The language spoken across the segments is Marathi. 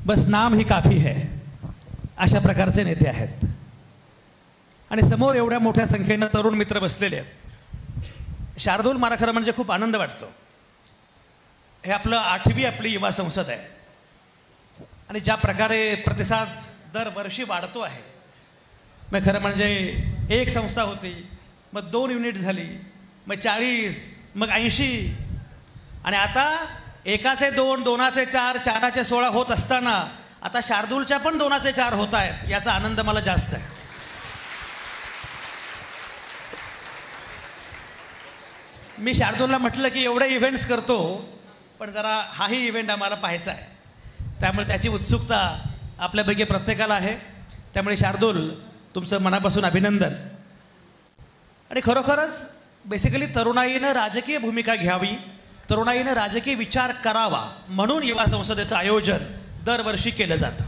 बस नाम ही काफी है अशा प्रकारचे नेते आहेत आणि समोर एवढ्या मोठ्या संख्येने तरुण मित्र बसलेले आहेत। शार्दूल मला खरं म्हणजे खूप आनंद वाटतो। हे आपलं 8वी आपली युवा संसद आहे आणि ज्या प्रकारे प्रतिसाद दरवर्षी वाढतो आहे, मग खरं म्हणजे एक संस्था होती, मग 2 युनिट झाली, मग 40, मग 80 आणि आता एकाचे 2, 2चे 4, 4चे 16 होत असताना आता शार्दूलच्या पण 2चे 4 होत आहेत। याचा आनंद मला जास्त आहे। मी शार्दूलला म्हटलं की एवढे इव्हेंट्स करतो, पण जरा हाही इव्हेंट आम्हाला पाहायचा आहे, त्यामुळे त्याची उत्सुकता आपल्यापैकी प्रत्येकाला आहे। त्यामुळे शार्दूल तुमचं मनापासून अभिनंदन। आणि खरोखरच बेसिकली तरुणाईनं राजकीय भूमिका घ्यावी, तरुणाईनं राजकीय विचार करावा म्हणून युवा संसदेचं आयोजन दरवर्षी केलं जातं।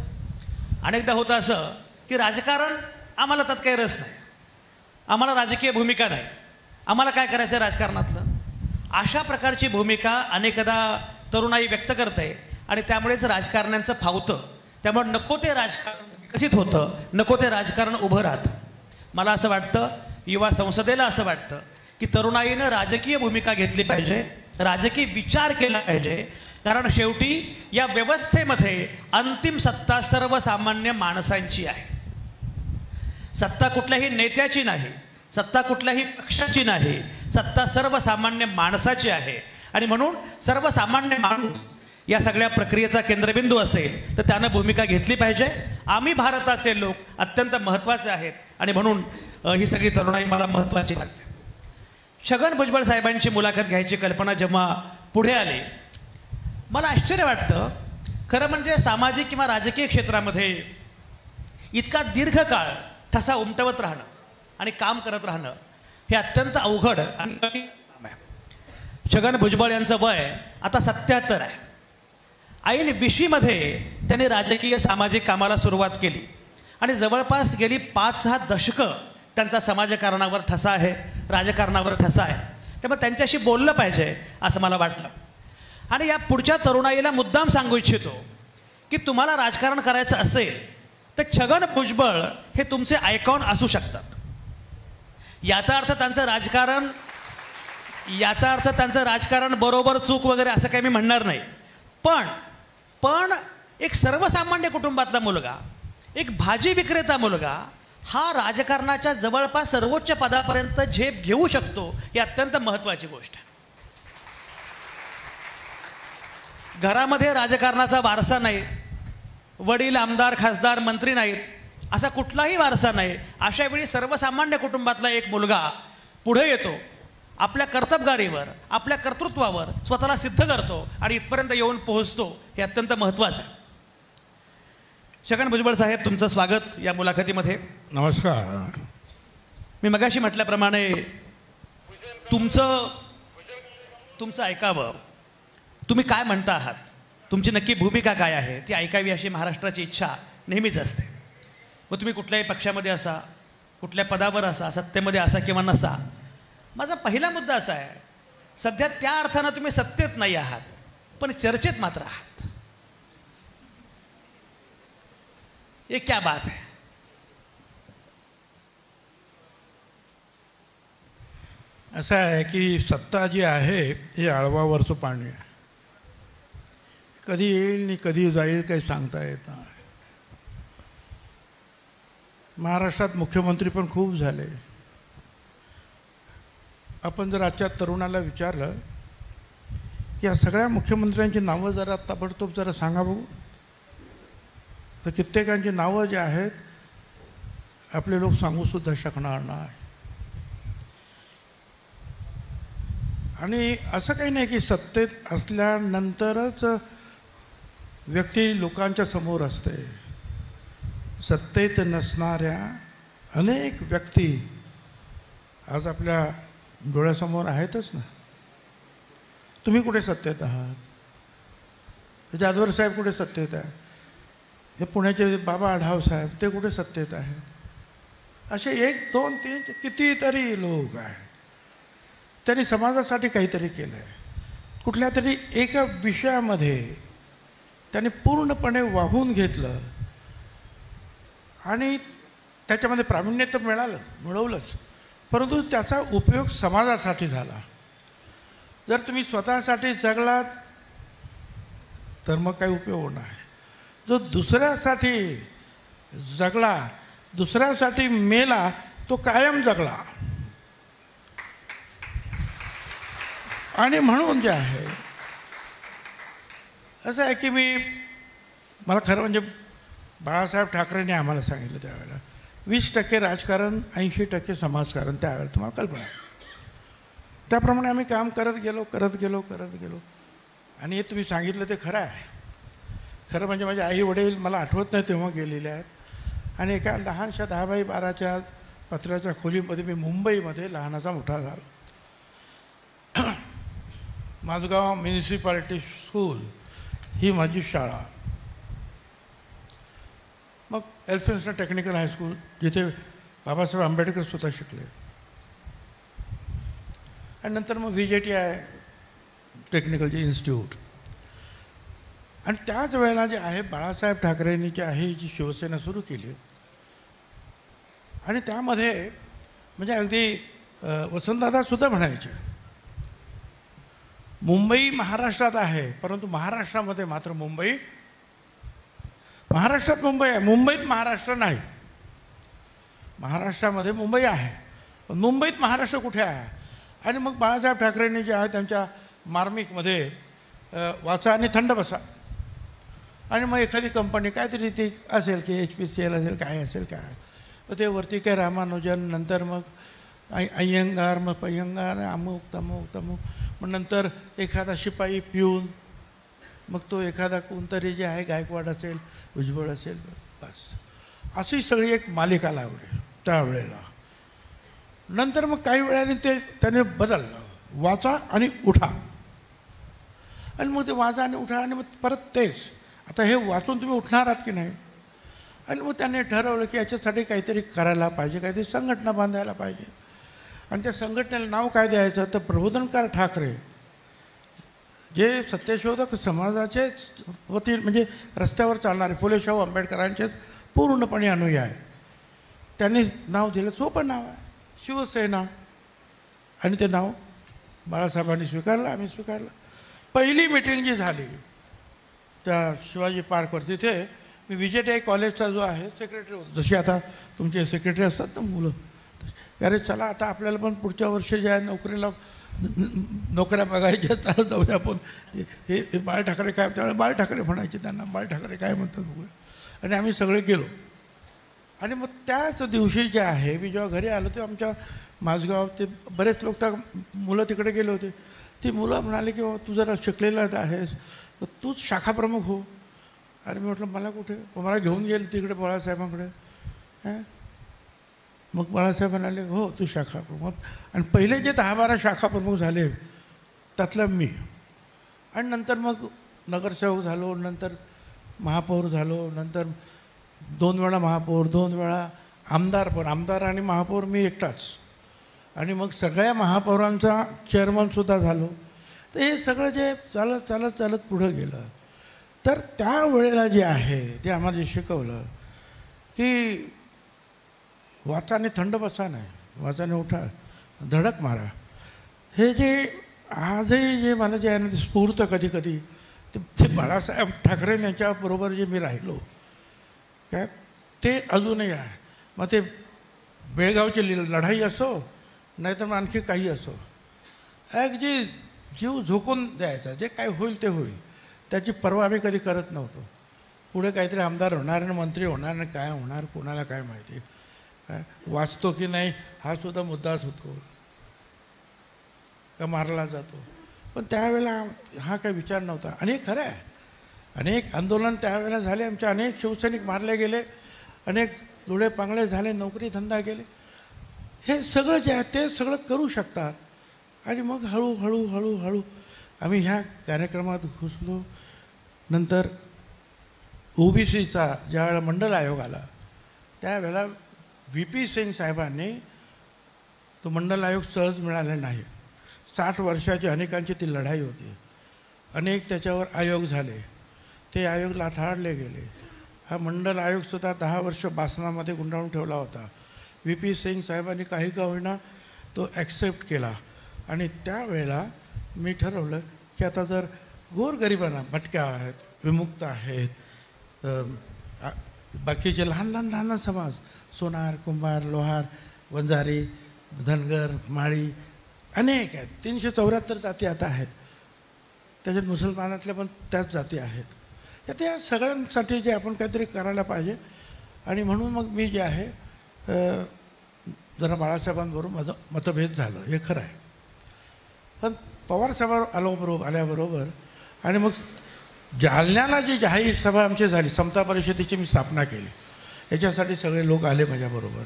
अनेकदा होतं असं की राजकारण आम्हाला त्यात काही रस नाही, आम्हाला राजकीय भूमिका नाही, आम्हाला काय करायचं राजकारणातलं, अशा प्रकारची भूमिका अनेकदा तरुणाई व्यक्त करते आणि त्यामुळेच राजकारण्यांचं फावतं। त्यामुळे नको ते राजकारण विकसित होतं, नको ते राजकारण उभं राहतं। मला असं वाटतं, युवा संसदेला असं वाटतं की तरुणाईनं राजकीय भूमिका घेतली पाहिजे, राजकीय विचार केला पाहिजे, कारण शेवटी या व्यवस्थेमध्ये अंतिम सत्ता सर्वसामान्य माणसांची आहे। सत्ता कुठल्याही नेत्याची नाही, सत्ता कुठल्याही पक्षाची नाही, सत्ता सर्वसामान्य माणसाची आहे। आणि म्हणून सर्वसामान्य माणूस या सगळ्या प्रक्रियेचा केंद्रबिंदू असेल तर त्यानं भूमिका घेतली पाहिजे। आम्ही भारताचे लोक अत्यंत महत्त्वाचे आहेत आणि म्हणून ही सगळी तरुणाई मला महत्त्वाची वाटते। छगन भुजबळ साहेबांची मुलाखत घ्यायची कल्पना जेव्हा पुढे आली, मला आश्चर्य वाटतं। खरं म्हणजे सामाजिक किंवा राजकीय क्षेत्रामध्ये इतका दीर्घ काळ ठसा उमटवत राहणं आणि काम करत राहणं हे अत्यंत अवघड आणि काम आहे। छगन भुजबळ यांचं वय आता 77 आहे। ऐन 20मध्ये त्यांनी राजकीय सामाजिक कामाला सुरुवात केली आणि जवळपास गेली 5-6 दशकं त्यांचा समाजकारणावर ठसा आहे, राजकारणावर ठसा आहे। त्यामुळे त्यांच्याशी बोललं पाहिजे असं मला वाटलं। आणि या पुढच्या तरुणाईला मुद्दाम सांगू इच्छितो की तुम्हाला राजकारण करायचं असेल तर छगन भुजबळ हे तुमचे आयकॉन असू शकतात। याचा अर्थ त्यांचं राजकारण बरोबर चूक वगैरे असं काही मी म्हणणार नाही. पण एक सर्वसामान्य कुटुंबातला मुलगा, एक भाजी विक्रेता मुलगा हा राजकारणाच्या जवळपास सर्वोच्च पदापर्यंत झेप घेऊ शकतो, ही अत्यंत महत्त्वाची गोष्ट आहे. घरामध्ये राजकारणाचा वारसा नाही, वडील आमदार खासदार मंत्री नाहीत, असा कुठलाही वारसा नाही. अशा वेळी सर्वसामान्य कुटुंबातला एक मुलगा पुढे येतो, आपल्या कर्तबगारीवर आपल्या कर्तृत्वावर स्वतःला सिद्ध करतो आणि इथपर्यंत येऊन पोहोचतो. हे अत्यंत महत्त्वाचं आहे. छगन भुजबळ साहेब, तुमचं स्वागत या मुलाखतीमध्ये. नमस्कार. मी मगाशी म्हटल्याप्रमाणे तुमचं ऐकावं. तुम्ही काय म्हणता आहात, तुमची नक्की भूमिका काय आहे ती ऐकावी अशी महाराष्ट्राची इच्छा नेहमीच असते. मग तुम्ही कुठल्याही पक्षामध्ये असा, कुठल्या पदावर असा, सत्तेमध्ये असा किंवा नसा. माझा पहिला मुद्दा असा आहे, सध्या त्या अर्थानं तुम्ही सत्तेत नाही आहात, पण चर्चेत मात्र आहात. ये क्या बात है? असं आहे की सत्ता जी आहे हे आळवावरचं पाणी आहे. कधी येईल आणि कधी जाईल काही सांगता येत नाही. महाराष्ट्रात मुख्यमंत्री पण खूप झाले. आपण जर आजच्या तरुणाला विचारलं की या सगळ्या मुख्यमंत्र्यांची नावं जरा ताबडतोब जरा सांगा बघू, तर कित्येकांची नावं जी आहेत आपले लोक सांगूसुद्धा शकणार नाही. आणि असं काही नाही की सत्तेत असल्यानंतरच व्यक्ती लोकांच्या समोर असते. सत्तेत नसणाऱ्या अनेक व्यक्ती आज आपल्या डोळ्यासमोर आहेतच ना. तुम्ही कुठे सत्तेत आहात? जाधवर साहेब कुठे सत्तेत आहे? हे पुण्याचे बाबा आढाव साहेब ते कुठे सत्तेत आहेत? असे 1 2 3 कितीतरी लोक आहेत. त्यांनी समाजासाठी काहीतरी केलं आहे. कुठल्या तरी एका विषयामध्ये त्यांनी पूर्णपणे वाहून घेतलं आणि त्याच्यामध्ये प्रावीण्य तर मिळवलंच, परंतु त्याचा उपयोग समाजासाठी झाला. जर तुम्ही स्वतःसाठी जगलात तर मग काही उपयोग नाही. जो दुसऱ्यासाठी जगला, दुसऱ्यासाठी मेला, तो कायम जगला. आणि म्हणून जे आहे असं आहे की मला खरं म्हणजे बाळासाहेब ठाकरेंनी आम्हाला सांगितलं त्यावेळेला 20% राजकारण 80% समाजकारण. त्यावेळेला तुम्हाला कल्पना आहे. त्याप्रमाणे आम्ही काम करत गेलो आणि हे तुम्ही सांगितलं ते खरं आहे. खरं म्हणजे माझे आई वडील मला आठवत नाही तेव्हा गेलेले आहेत. आणि एका लहानशा 10 बाय 12च्या पत्र्याच्या खोलीमध्ये मी मुंबईमध्ये लहानाचा मोठा झालो. माझगाव म्युनिसिपालिटी स्कूल ही माझी शाळा. मग एल्फिन्स्टन टेक्निकल हायस्कूल जिथे बाबासाहेब आंबेडकर सुद्धा शिकले. आणि नंतर मग VJTI टेक्निकलचे इन्स्टिट्यूट. आणि त्याच वेळेला जे आहे बाळासाहेब ठाकरेंनी जी आहे जी शिवसेना सुरू केली आणि त्यामध्ये म्हणजे अगदी वसंतदादासुद्धा म्हणायचे मुंबई महाराष्ट्रात आहे, परंतु महाराष्ट्रामध्ये मात्र महाराष्ट्रात मुंबई आहे, मुंबईत महाराष्ट्र नाही. महाराष्ट्रामध्ये मुंबई आहे, पण मुंबईत महाराष्ट्र कुठे आहे? आणि मग बाळासाहेब ठाकरेंनी जे आहे त्यांच्या मार्मिकमध्ये वाचा आणि थंड बसा. आणि मग एखादी कंपनी काहीतरी ती असेल की HPCL असेल काय असेल काय, मग ते वरती काय रामानुजन, नंतर मग अय्यंगार, मग पय्यंगार, अमुक तमुक. मग नंतर एखादा शिपाई पिऊन, मग तो एखादा कोणतरी जे आहे गायकवाड असेल, भुजबळ असेल, बस अशी सगळी एक मालिका लागली त्यावेळेला. नंतर मग काही वेळाने त्याने बदललं, वाचा आणि उठा. आणि मग ते वाचा आणि उठा आणि मग परत तेच. आता हे वाचून तुम्ही उठणार आहात की नाही? आणि मग त्याने ठरवलं की याच्यासाठी काहीतरी करायला पाहिजे, काहीतरी संघटना बांधायला पाहिजे. आणि त्या संघटनेला नाव काय द्यायचं? तर प्रबोधनकार ठाकरे, जे सत्यशोधक समाजाचे वतीन म्हणजे रस्त्यावर चालणारे फुले शाहू आंबेडकरांचेच पूर्णपणे अनुयायी आहे. त्यांनी नाव दिलं, सोपं नाव आहे शिवसेना, आणि ते नाव बाळासाहेबांनी स्वीकारलं, आम्ही स्वीकारलं. पहिली मीटिंग जी झाली त्या शिवाजी पार्कवर, तिथे मी विजयताई कॉलेजचा जो आहे सेक्रेटरी होतो. जशी आता तुमचे सेक्रेटरी असतात ना मुलं, अरे चला आता आपल्याला पण पुढच्या वर्षी जे आहे नोकऱ्या बघायच्या, चला जाऊया आपण. हे बाळ ठाकरे काय, त्यावेळेला बाळ ठाकरे म्हणायचे त्यांना, बाळ ठाकरे काय म्हणतात बघूया. आणि आम्ही सगळे गेलो. आणि मग त्याच दिवशी जे आहे मी जेव्हा घरी आलो, ते आमच्या माझगाव ते बरेच लोक त्या मुलं तिकडे गेले होते. ती मुलं म्हणाले की तू जरा शिकलेला आहेस तर तूच शाखाप्रमुख हो. अरे मी म्हटलं मला कुठे, मला घेऊन गेले तिकडे बाळासाहेबांकडे. मग बाळासाहेब म्हणाले हो तू शाखाप्रमुख. आणि पहिले जे 10-12 शाखाप्रमुख झाले त्यातलं मी. आणि नंतर मग नगरसेवक झालो, नंतर महापौर झालो, नंतर 2 वेळा महापौर, 2 वेळा आमदार. पण आमदार आणि महापौर मी एकटाच. आणि मग सगळ्या महापौरांचा चेअरमनसुद्धा झालो. तर हे सगळं जे चालत चालत चालत पुढं गेलं. तर त्यावेळेला जे आहे ते आम्हाला जे शिकवलं की वाचाने थंड बसा नाही, वाचाने उठा, धडक मारा. हे जे आजही जे मला जे आहे ना ते स्फूर्त कधी कधी ते बाळासाहेब ठाकरे यांच्याबरोबर जे मी राहिलो काय ते अजूनही आहे. मग ते बेळगावची लढाई असो नाहीतर मग आणखी काही असो, एक जी जीव झोकून द्यायचा, जे काय होईल ते होईल, त्याची पर्वा आम्ही कधी करत नव्हतो. पुढे काहीतरी आमदार होणार आणि मंत्री होणार आणि काय होणार कोणाला काय माहिती, काय वाचतो की नाही हा सुद्धा मुद्दाच होतो का मारला जातो. पण त्यावेळेला हा काही विचार नव्हता. आणि खरं आहे अनेक आंदोलन त्यावेळेला झाले, आमचे अनेक शिवसैनिक मारले गेले, अनेक लुळे पांगळे झाले, नोकरी धंदा गेले. हे सगळं जे आहे ते सगळं करू शकतात. आणि मग हळूहळू हळूहळू आम्ही ह्या कार्यक्रमात घुसलो. नंतर OBCचा ज्यावेळेला मंडल आयोग आला त्यावेळेला VP सिंग साहेबांनी तो मंडल आयोग सहज मिळाला नाही. 60 वर्षाची अनेकांची ती लढाई होती. अनेक त्याच्यावर आयोग झाले, ते आयोग लाथाडले गेले. हा मंडल आयोगसुद्धा 10 वर्ष बासनामध्ये गुंडाळून ठेवला होता. VP सिंग साहेबांनी काही का होईना तो ॲक्सेप्ट केला. आणि त्यावेळेला मी ठरवलं की आता जर गोरगरिबांना, भटक्या आहेत, विमुक्त आहेत, बाकीचे लहान लहान लहान समाज, सोनार, कुंभार, लोहार, वंजारी, धनगर, माळी अनेक आहेत. 374 जाती आता आहेत. त्याच्यात मुसलमानातल्या पण त्याच जाती आहेत. त्या सगळ्यांसाठी जे आपण काहीतरी करायला पाहिजे. आणि म्हणून मग मी जे आहे जरा माझं मतभेद झालं, हे खरं आहे. पण पवारसाहेबांवर आल्याबरोबर आणि मग जालन्याला जी जाहीर सभा आमची झाली, समता परिषदेची मी स्थापना केली. याच्यासाठी सगळे लोक आले माझ्याबरोबर.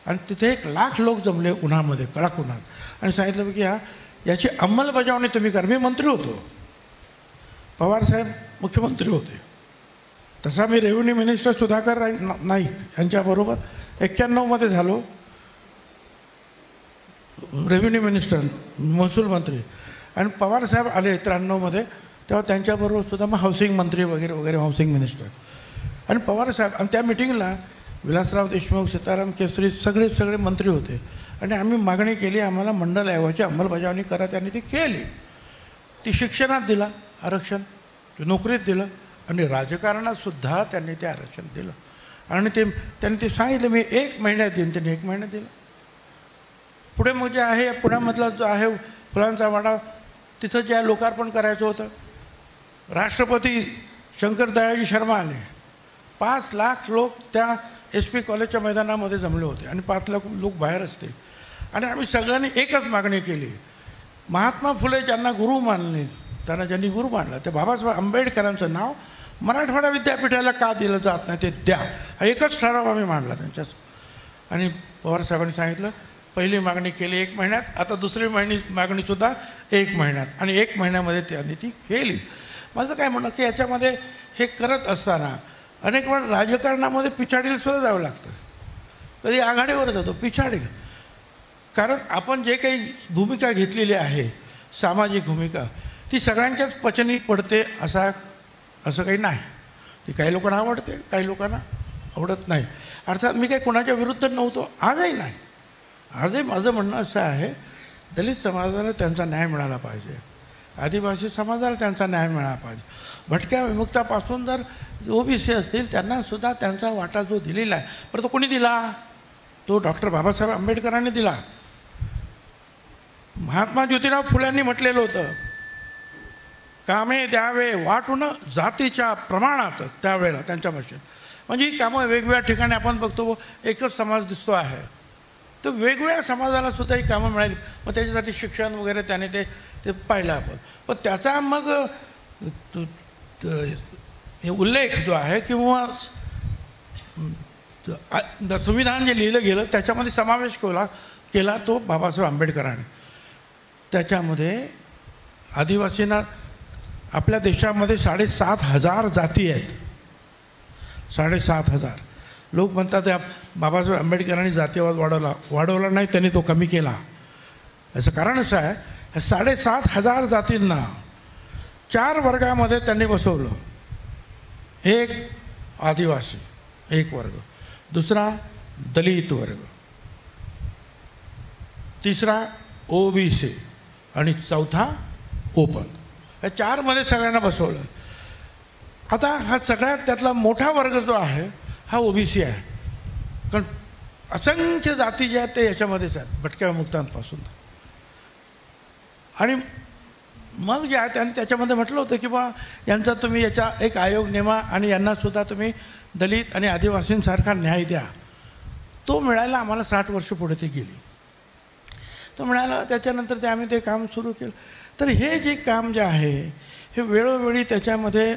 आणि तिथे 1,00,000 लोक जमले उन्हामध्ये, कडक उन्हात. आणि सांगितलं की याची अंमलबजावणी तुम्ही करा. मी मंत्री होतो, पवारसाहेब मुख्यमंत्री होते. तसा मी रेव्हेन्यू मिनिस्टर सुधाकर नाईक यांच्याबरोबर 91मध्ये झालो रेव्हेन्यू मिनिस्टर, महसूल मंत्री. आणि पवारसाहेब आले 93मध्ये, तेव्हा त्यांच्याबरोबर सुद्धा मग हाऊसिंग मंत्री वगैरे वगैरे, हाऊसिंग मिनिस्टर. आणि पवारसाहेब, आणि त्या मिटिंगला विलासराव देशमुख, सीताराम केसरी सगळे मंत्री होते. आणि आम्ही मागणी केली आम्हाला मंडल आयोगाची अंमलबजावणी करा. त्यांनी ती केली. ती शिक्षणात दिला आरक्षण, नोकरीत दिलं, आणि राजकारणातसुद्धा त्यांनी ते आरक्षण दिलं. आणि त्यांनी ते सांगितलं मी 1 महिन्यात देईन. त्यांनी 1 महिन्यात दिलं. पुढे मग जे आहे पुण्यामधला जो आहे फुलांचा वाडा, तिथं जे आहे लोकार्पण करायचं होतं. राष्ट्रपती शंकर दयाळजी शर्मा आले. 5 लाख लोक त्या SP कॉलेजच्या मैदानामध्ये जमले होते आणि 5 लाख लोक बाहेर असतील. आणि आम्ही सगळ्यांनी एकच मागणी केली, महात्मा फुले ज्यांना गुरु मानले, त्यांना ज्यांनी गुरु मानलं ते बाबासाहेब आंबेडकरांचं नाव मराठवाडा विद्यापीठाला का दिलं जात नाही ते द्या. हा एकच ठराव आम्ही मांडला त्यांच्याच. आणि पवारसाहेबांनी सांगितलं पहिली मागणी केली 1 महिन्यात, आता दुसरी मागणीसुद्धा 1 महिन्यात. आणि 1 महिन्यामध्ये त्यांनी ती केली. माझं काय म्हणणं की याच्यामध्ये हे करत असताना अनेक वेळा राजकारणामध्ये पिछाडीला सुद्धा जावं लागतं. कधी आघाडीवर जातो, पिछाडील. कारण आपण जे काही भूमिका घेतलेली आहे, सामाजिक भूमिका, ती सगळ्यांच्याच पचनी पडते असं काही नाही. ती काही लोकांना आवडते, काही लोकांना आवडत नाही. अर्थात मी काही कोणाच्या विरुद्ध नव्हतो, आजही नाही. आजही माझं म्हणणं असं आहे, दलित समाजाला त्यांचा न्याय मिळाला पाहिजे, आदिवासी समाजाला त्यांचा न्याय मिळाला पाहिजे. भटक्या विमुक्तापासून जर OBC असतील त्यांनासुद्धा त्यांचा वाटा जो दिलेला आहे, पण तो कोणी दिला? तो डॉक्टर बाबासाहेब आंबेडकरांनी दिला. महात्मा ज्योतिराव फुल्यांनी म्हटलेलं होतं, कामे द्यावे वाटून जातीच्या प्रमाणात, त्यावेळेला त्यांच्या भाषेत. म्हणजे ही कामं वेगवेगळ्या ठिकाणी आपण बघतो एकच समाज दिसतो आहे, तर वेगवेगळ्या समाजाला सुद्धा ही कामं मिळाली. मग त्याच्यासाठी शिक्षण वगैरे त्याने ते पाहिलं आपण. पण त्याचा मग उल्लेख जो आहे किंवा संविधान जे लिहिलं गेलं त्याच्यामध्ये समावेश केला तो बाबासाहेब आंबेडकरांनी. त्याच्यामध्ये आदिवासींना आपल्या देशामध्ये 7,500 जाती आहेत. 7,500. लोक म्हणतात बाबासाहेब आंबेडकरांनी जातीवाद वाढवला नाही, त्यांनी तो कमी केला. याचं कारण असं आहे, 7,500 जातींना 4 वर्गामध्ये त्यांनी बसवलं. एक आदिवासी एक वर्ग, दुसरा दलित वर्ग, तिसरा OBC आणि चौथा ओपन. या 4 मध्ये सगळ्यांना बसवलं. आता हा सगळ्यात त्यातला मोठा वर्ग जो आहे हा OBC आहे, कारण असंख्य जाती ज्या आहेत ते याच्यामध्येच आहेत, भटक्या विमुक्तांपासून. आणि मग जे आहे त्यांनी त्याच्यामध्ये म्हटलं होतं की बा यांचा तुम्ही याचा एक आयोग नेमा आणि यांनासुद्धा तुम्ही दलित आणि आदिवासींसारखा न्याय द्या. तो मिळायला आम्हाला 60 वर्ष पुढे ती गेली. तो मिळाला. त्याच्यानंतर आम्ही ते काम सुरू केलं. तर हे जे काम जे आहे हे वेळोवेळी त्याच्यामध्ये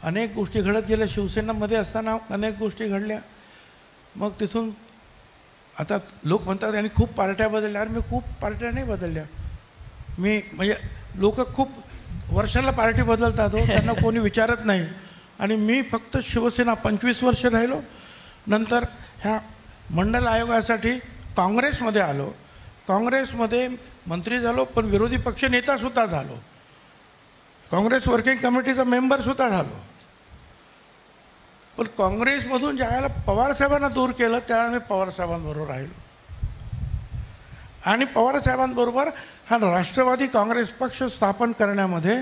अनेक गोष्टी घडत गेल्या. शिवसेनेमध्ये असताना अनेक गोष्टी घडल्या. मग तिथून आता लोक म्हणतात यांनी खूप पार्ट्या बदलल्या. अरे मी खूप पार्ट्या नाही बदलल्या. मी म्हणजे लोक खूप वर्षाला पार्टी बदलतात हो, त्यांना कोणी विचारत नाही. आणि मी फक्त शिवसेना 25 वर्ष राहिलो. नंतर ह्या मंडल आयोगासाठी काँग्रेसमध्ये आलो. काँग्रेसमध्ये मंत्री झालो, पण विरोधी पक्ष नेतासुद्धा झालो. काँग्रेस वर्किंग कमिटीचा मेंबरसुद्धा झालो. पण काँग्रेसमधून ज्यावेळेला पवारसाहेबांना दूर केलं त्यावेळेला मी पवारसाहेबांबरोबर राहिलो. आणि पवारसाहेबांबरोबर हा राष्ट्रवादी काँग्रेस पक्ष स्थापन करण्यामध्ये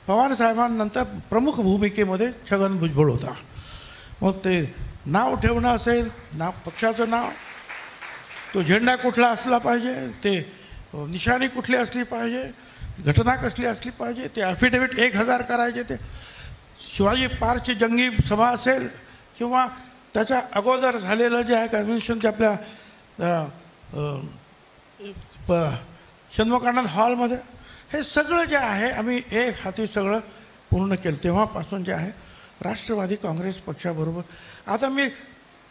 पवारसाहेबांनंतर प्रमुख भूमिकेमध्ये छगन भुजबळ होता. मग ते नाव ठेवणं असेल, पक्षाचं नाव, तो झेंडा कुठला असला पाहिजे, ते निशाणी कुठली असली पाहिजे, घटना कसली असली पाहिजे, ते ॲफिडेव्हिट 1000 करायचे, ते शिवाजी पार्कची जंगी सभा असेल किंवा त्याच्या अगोदर झालेलं जे आहे कन्व्हेन्शनच्या आपल्या शण्मुगानंद हॉलमध्ये, हे सगळं जे आहे आम्ही एक हाती सगळं पूर्ण केलं. तेव्हापासून जे आहे राष्ट्रवादी काँग्रेस पक्षाबरोबर. आता मी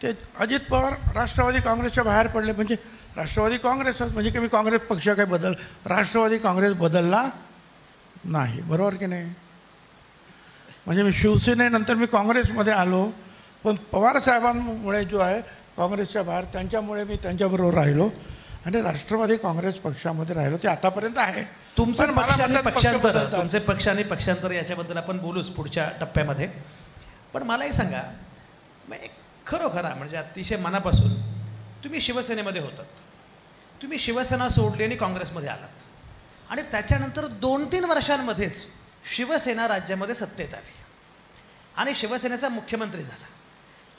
ते अजित पवार राष्ट्रवादी काँग्रेसच्या बाहेर पडले म्हणजे राष्ट्रवादी काँग्रेसच, म्हणजे की मी काँग्रेस पक्ष काही राष्ट्रवादी काँग्रेस बदलला नाही. बरोबर की नाही? म्हणजे मी शिवसेनेनंतर मी काँग्रेसमध्ये आलो, पण पवारसाहेबांमुळे जो आहे काँग्रेसच्या बाहेर, त्यांच्यामुळे मी त्यांच्याबरोबर राहिलो आणि राष्ट्रवादी काँग्रेस पक्षामध्ये राहिलो. ते आतापर्यंत आहे. तुमचं पक्षांतर, तुमचे पक्ष आणि पक्षांतर याच्याबद्दल आपण बोलूच पुढच्या टप्प्यामध्ये. पण मला एक सांगा, एक खरोखर म्हणजे अतिशय मनापासून, तुम्ही शिवसेनेमध्ये होतात, तुम्ही शिवसेना सोडली आणि काँग्रेसमध्ये आलात आणि त्याच्यानंतर 2-3 वर्षांमध्येच शिवसेना राज्यामध्ये सत्तेत आली आणि शिवसेनेचा मुख्यमंत्री झाला.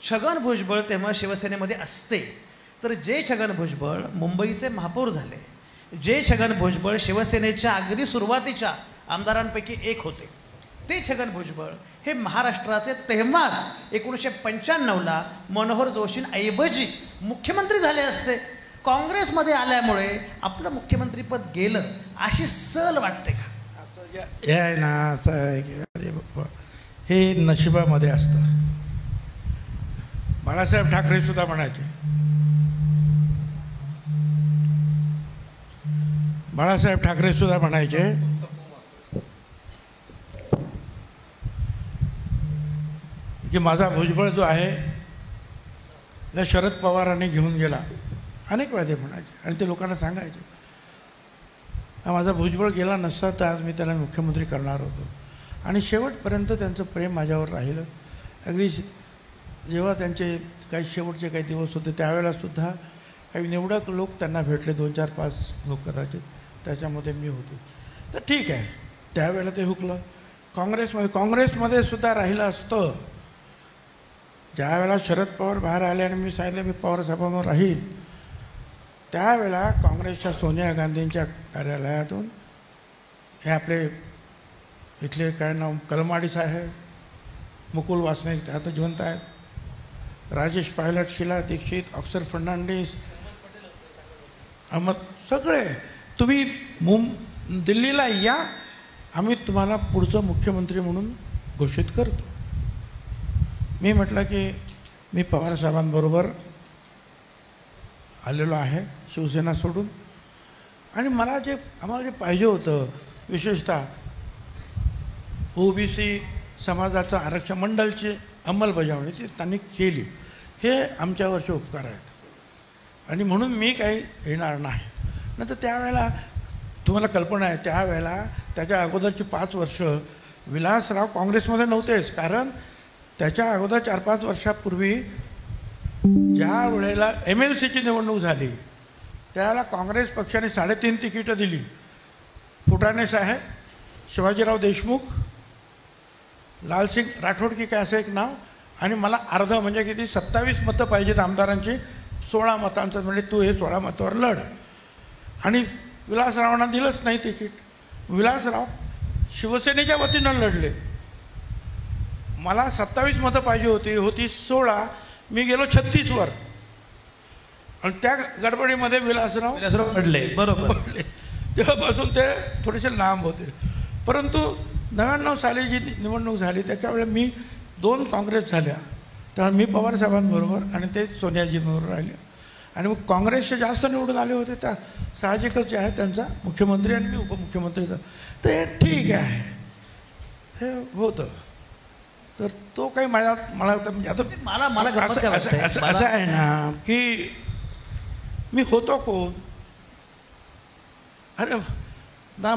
छगन भुजबळ तेव्हा शिवसेनेमध्ये असते तर जे छगन भुजबळ मुंबईचे महापौर झाले, जे छगन भुजबळ शिवसेनेच्या अगदी सुरुवातीच्या आमदारांपैकी एक होते, ते छगन भुजबळ हे महाराष्ट्राचे तेव्हाच 1995ला मनोहर जोशींऐवजी मुख्यमंत्री झाले असते. काँग्रेसमध्ये आल्यामुळे आपलं मुख्यमंत्रीपद गेलं अशी सल वाटते का? असं आहे ना, असं आहे की अरे बाबा हे नशिबामध्ये असतं. बाळासाहेब ठाकरे सुद्धा म्हणायचे, बाळासाहेब ठाकरे सुद्धा म्हणायचे की माझा भुजबळ जो आहे त्या शरद पवारांनी घेऊन गेला. अनेक वेळा ते म्हणायचे आणि ते लोकांना सांगायचे, हा माझा भुजबळ गेला नसता तर आज मी त्याला मुख्यमंत्री करणार होतो. आणि शेवटपर्यंत त्यांचं प्रेम माझ्यावर राहिलं. अगदी जेव्हा त्यांचे काही शेवटचे काही दिवस होते त्यावेळेलासुद्धा काही निवडक लोक त्यांना भेटले, 2-4-5 लोक कदाचित, त्याच्यामध्ये मी होतो. तर ठीक आहे, त्यावेळेला ते हुकलं. काँग्रेसमध्ये सुद्धा राहिलं असतं. ज्या वेळेला शरद पवार बाहेर आले आणि मी सांगितलं मी पवारसाहेबांवर राहील, त्यावेळेला काँग्रेसच्या सोनिया गांधींच्या कार्यालयातून हे आपले इथले काय नाव कलमाडी साहेब, मुकुल वासनिक ते आता जिवंत आहेत, राजेश पायलट, शीला दीक्षित, अक्षर फर्नांडिस, अहमद, सगळे तुम्ही दिल्लीला या, आम्ही तुम्हाला पुढचं मुख्यमंत्री म्हणून घोषित करतो. मी म्हटलं की मी पवारसाहेबांबरोबर आलेलो आहे शिवसेना सोडून, आणि आम्हाला जे पाहिजे होतं, विशेषतः OBC समाजाचं आरक्षण मंडळची अंमलबजावणी ती त्यांनी केली, हे आमच्यावरचे उपकार आहेत, आणि म्हणून मी काही येणार नाही. नंतर त्यावेळेला तुम्हाला कल्पना आहे, त्यावेळेला त्याच्या अगोदरची 5 वर्ष विलासराव काँग्रेसमध्ये नव्हतेच, कारण त्याच्या अगोदर 4-5 वर्षापूर्वी ज्या वेळेला MLCची निवडणूक झाली त्यावेळेला काँग्रेस पक्षाने 3.5 तिकीटं दिली. फुटाणे साहेब, शिवाजीराव देशमुख, लालसिंग राठोड की काय असं एक नाव, आणि मला अर्धं म्हणजे किती 27 मतं पाहिजेत आमदारांची, 16 मतांचं, म्हणजे तू हे 16 मतावर लढ. आणि विलासरावांना दिलंच नाही तिकीट. विलासराव शिवसेनेच्या वतीनं लढले. मला 27 मतं पाहिजे होती 16, मी गेलो 36 वर, आणि त्या गडबडीमध्ये विलासराव पडले. बरोबर, तेव्हापासून ते थोडेसे लांब होते. परंतु 99 साली जी निवडणूक झाली त्याच्यावेळी मी 2 काँग्रेस झाल्या, त्यामुळे मी पवारसाहेबांबरोबर आणि ते सोनियाजींबरोबर राहिले, आणि मग काँग्रेसचे जास्त निवडून आले होते, त्या साहजिकच जे आहे त्यांचा मुख्यमंत्री आणि मी उपमुख्यमंत्रीचा, ते ठीक आहे, हे होतं. तर तो काही मला म्हणजे आता असं आहे ना की मी होतो कोण, अरे ना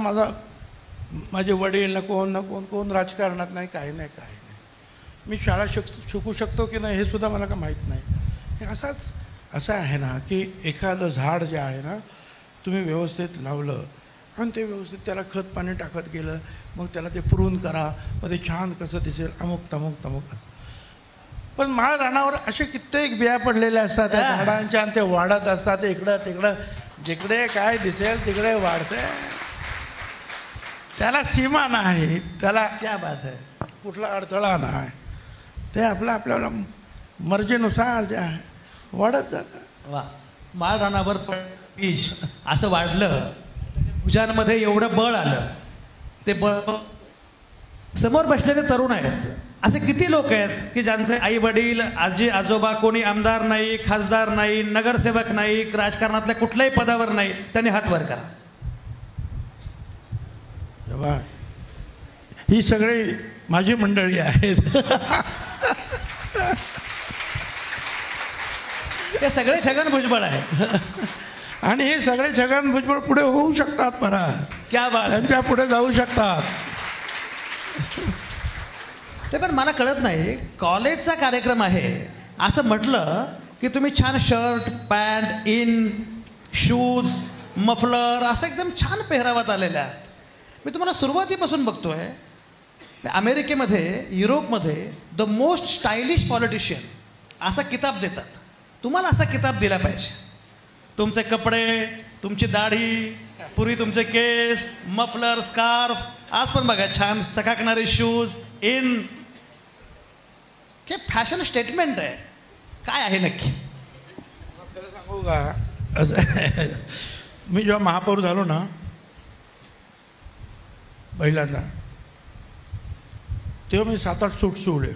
माझे वडील ना कोण राजकारणात नाही, काही नाही, मी शाळा शिकू शकतो की नाही हे सुद्धा मला काय माहीत नाही. हे असं आहे ना की एखादं झाड जे आहे ना तुम्ही व्यवस्थित लावलं आणि ते व्यवस्थित त्याला खत पाणी टाकत गेलं, मग त्याला ते पुरून करा, मग ते छान कसं दिसेल, अमुक तमुक असं. पण माळ रानावर असे कित्येक बिया पडलेल्या असतात त्या झाडांच्या, आणि ते वाढत असतात, इकडं तिकडं जिकडे काय दिसेल तिकडे वाढते, त्याला सीमा नाही, त्याला क्या बात आहे, कुठला अडथळा नाही, ते आपल्याला मर्जीनुसार जे आहे वाढत जातं. वा, माळ रानावर बीज असं वाढलं, भुजांमध्ये एवढं बळ आलं, ते बळ समोर बसलेले तरुण आहेत, असे किती लोक आहेत की ज्यांचे आई वडील, आजी आजोबा कोणी आमदार नाही, खासदार नाही, नगरसेवक नाही, राजकारणातल्या कुठल्याही पदावर नाही, त्यांनी हात वर करा. तेव्हा ही सगळी माझी मंडळी आहेत. हे सगळे छगन भुजबळ आहेत, आणि हे सगळे छगन भुजबळ पुढे होऊ शकतात, मला क्या बात, त्यांच्या पुढे जाऊ शकतात. ते पण मला कळत नाही, कॉलेजचा कार्यक्रम आहे असं म्हटलं की तुम्ही छान shirt pant in shoes muffler असं एकदम छान पेहरावात आलेल्या आहात. मी तुम्हाला सुरुवातीपासून बघतोय. अमेरिकेमध्ये, युरोपमध्ये द मोस्ट स्टायलिश पॉलिटिशियन असा किताब देतात. तुम्हाला असा किताब दिला पाहिजे. तुमचे कपडे, तुमची दाढी, पूर्वी तुमचे केस, मफलर, स्कार्फ, आज पण बघा छान चकाकणारे शूज इन. हे फॅशन स्टेटमेंट आहे, काय आहे नक्की? खरं सांगू का, असं मी जेव्हा महापौर झालो ना पहिल्यांदा, तेव्हा मी 7-8 सूट शिवले,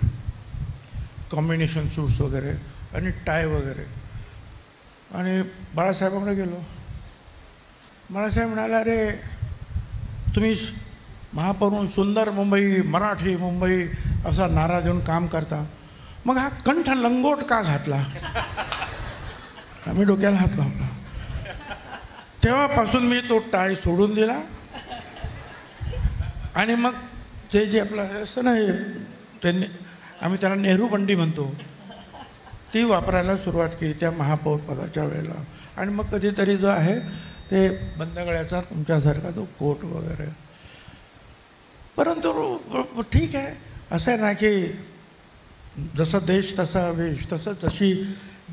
कॉम्बिनेशन सूट्स वगैरे आणि टाय वगैरे, आणि बाळासाहेबांकडे गेलो. बाळासाहेब म्हणाले, अरे तुम्ही महापौर म्हणून सुंदर मुंबई, मराठी मुंबई असा नारा देऊन काम करता, मग हा कंठ लंगोट का घातला? आम्ही डोक्याला हात लावला. तेव्हापासून मी तो टाय सोडून दिला, आणि मग ते जे आपलं असतं ना, त्यांनी आम्ही त्याला नेहरू बंडी म्हणतो, ती वापरायला सुरुवात केली त्या महापौर पदाच्या वेळेला. आणि मग कधीतरी जो आहे ते बंद गळ्याचा तुमच्यासारखा तो कोट वगैरे. परंतु ठीक आहे, असं आहे ना की जसा देश तसा वेश, तसं जशी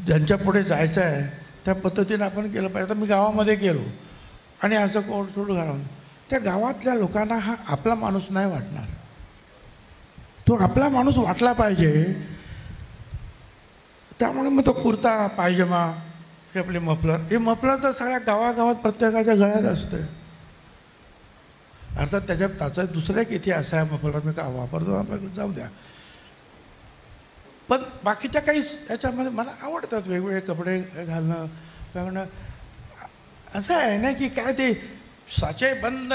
ज्यांच्या पुढे जायचं आहे त्या पद्धतीनं आपण केलं पाहिजे. तर मी गावामध्ये गेलो आणि असं कोट सूट घालून त्या गावातल्या लोकांना हा आपला माणूस नाही वाटणार. तो आपला माणूस वाटला पाहिजे. त्यामुळे मग तो कुर्ता पायजमा हे आपले मफलर, हे मफलर तर सगळ्या गावागावात प्रत्येकाच्या गळ्यात असते. अर्थात त्याचा दुसरा एक इतिहास आहे, मफलर मी का वापरतो आपल्याकडे जाऊ द्या. पण बाकीच्या काही याच्यामध्ये मला आवडतात वेगवेगळे कपडे घालणं. कारण असं आहे ना की काय ते साचेबंद,